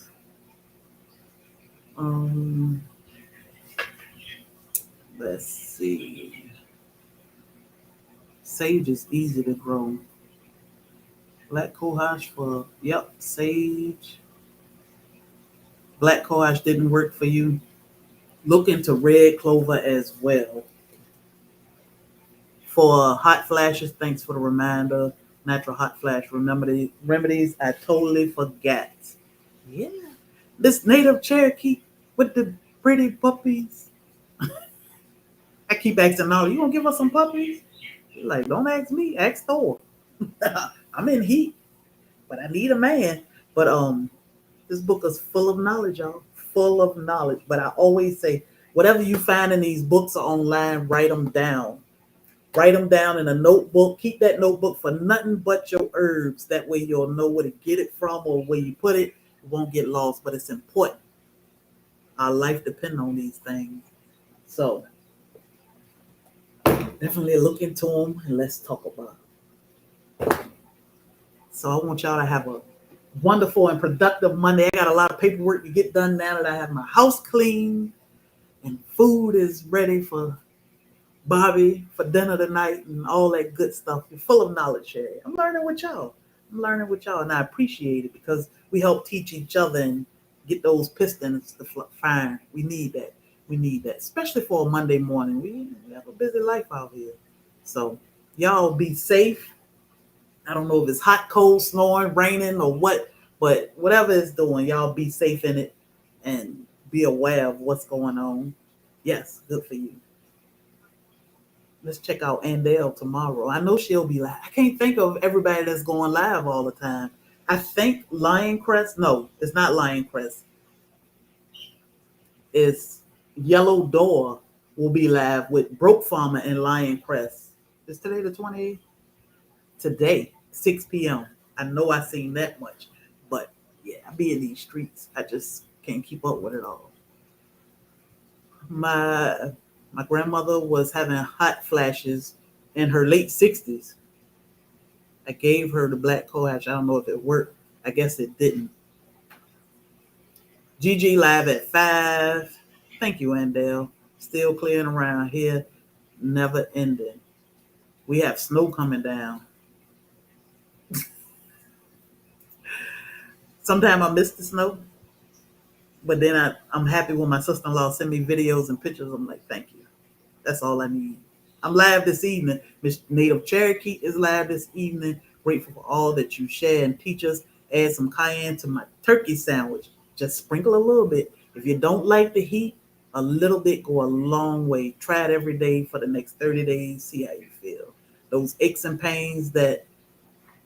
Let's see. Sage is easy to grow. Black cohosh for, yep, sage. Black cohosh didn't work for you. Look into red clover as well. For hot flashes, thanks for the reminder. Natural hot flash remedies. I totally forgot. Yeah. This native Cherokee with the pretty puppies. I keep asking all, you gonna give us some puppies? He's like, don't ask me, ask Thor. I'm in heat, but I need a man. But this book is full of knowledge, y'all. Full of knowledge. But I always say, whatever you find in these books or online, write them down. Write them down in a notebook. Keep that notebook for nothing but your herbs. That way you'll know where to get it from or where you put it. It won't get lost, but it's important. Our life depends on these things. So definitely look into them and let's talk about it. So I want y'all to have a wonderful and productive Monday. I got a lot of paperwork to get done now that I have my house clean and food is ready for Bobby for dinner tonight and all that good stuff. You're full of knowledge, Sherry. I'm learning with y'all. And I appreciate it because we help teach each other and get those pistons to fire. We need that. Especially for a Monday morning. We have a busy life out here. So y'all be safe. I don't know if it's hot, cold, snowing, raining, or what, but whatever it's doing, y'all be safe in it and be aware of what's going on. Yes, good for you. Let's check out Andell tomorrow. I know she'll be live. I can't think of everybody that's going live all the time. I think lion crest. No, it's not lion crest. It's yellow door will be live with Broke Farmer and Lion Crest. Is today the 28th? Today, 6 p.m. I know I seen that much, but yeah, I be in these streets. I just can't keep up with it all. My grandmother was having hot flashes in her late 60s. I gave her the black coash. I don't know if it worked. I guess it didn't. GG live at 5. Thank you, Andale. Still clearing around here, never ending. We have snow coming down. Sometimes I miss the snow, but then I'm happy when my sister-in-law send me videos and pictures. I'm like, thank you. That's all I need. I'm live this evening. Miss Native Cherokee is live this evening. Grateful for all that you share and teach us. Add some cayenne to my turkey sandwich. Just sprinkle a little bit. If you don't like the heat, a little bit go a long way. Try it every day for the next 30 days. See how you feel. Those aches and pains that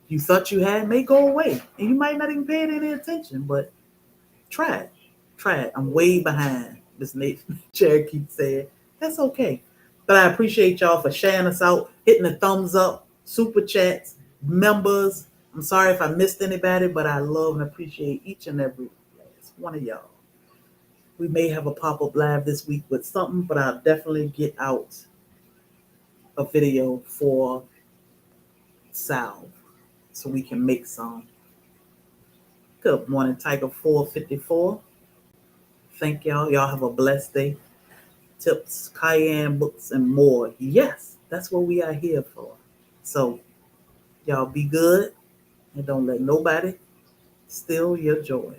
you thought you had may go away. And you might not even pay it any attention, but try it. Try it. I'm way behind, Miss Nate Cherokee said. That's okay. But I appreciate y'all for sharing us out, hitting the thumbs up, super chats, members. I'm sorry if I missed anybody, but I love and appreciate each and every last one of y'all. We may have a pop-up live this week with something, but I'll definitely get out a video for salve so we can make some. Good morning, Tiger 454. Thank y'all. Y'all have a blessed day. Tips, cayenne, books, and more. Yes, that's what we are here for. So y'all be good and don't let nobody steal your joy.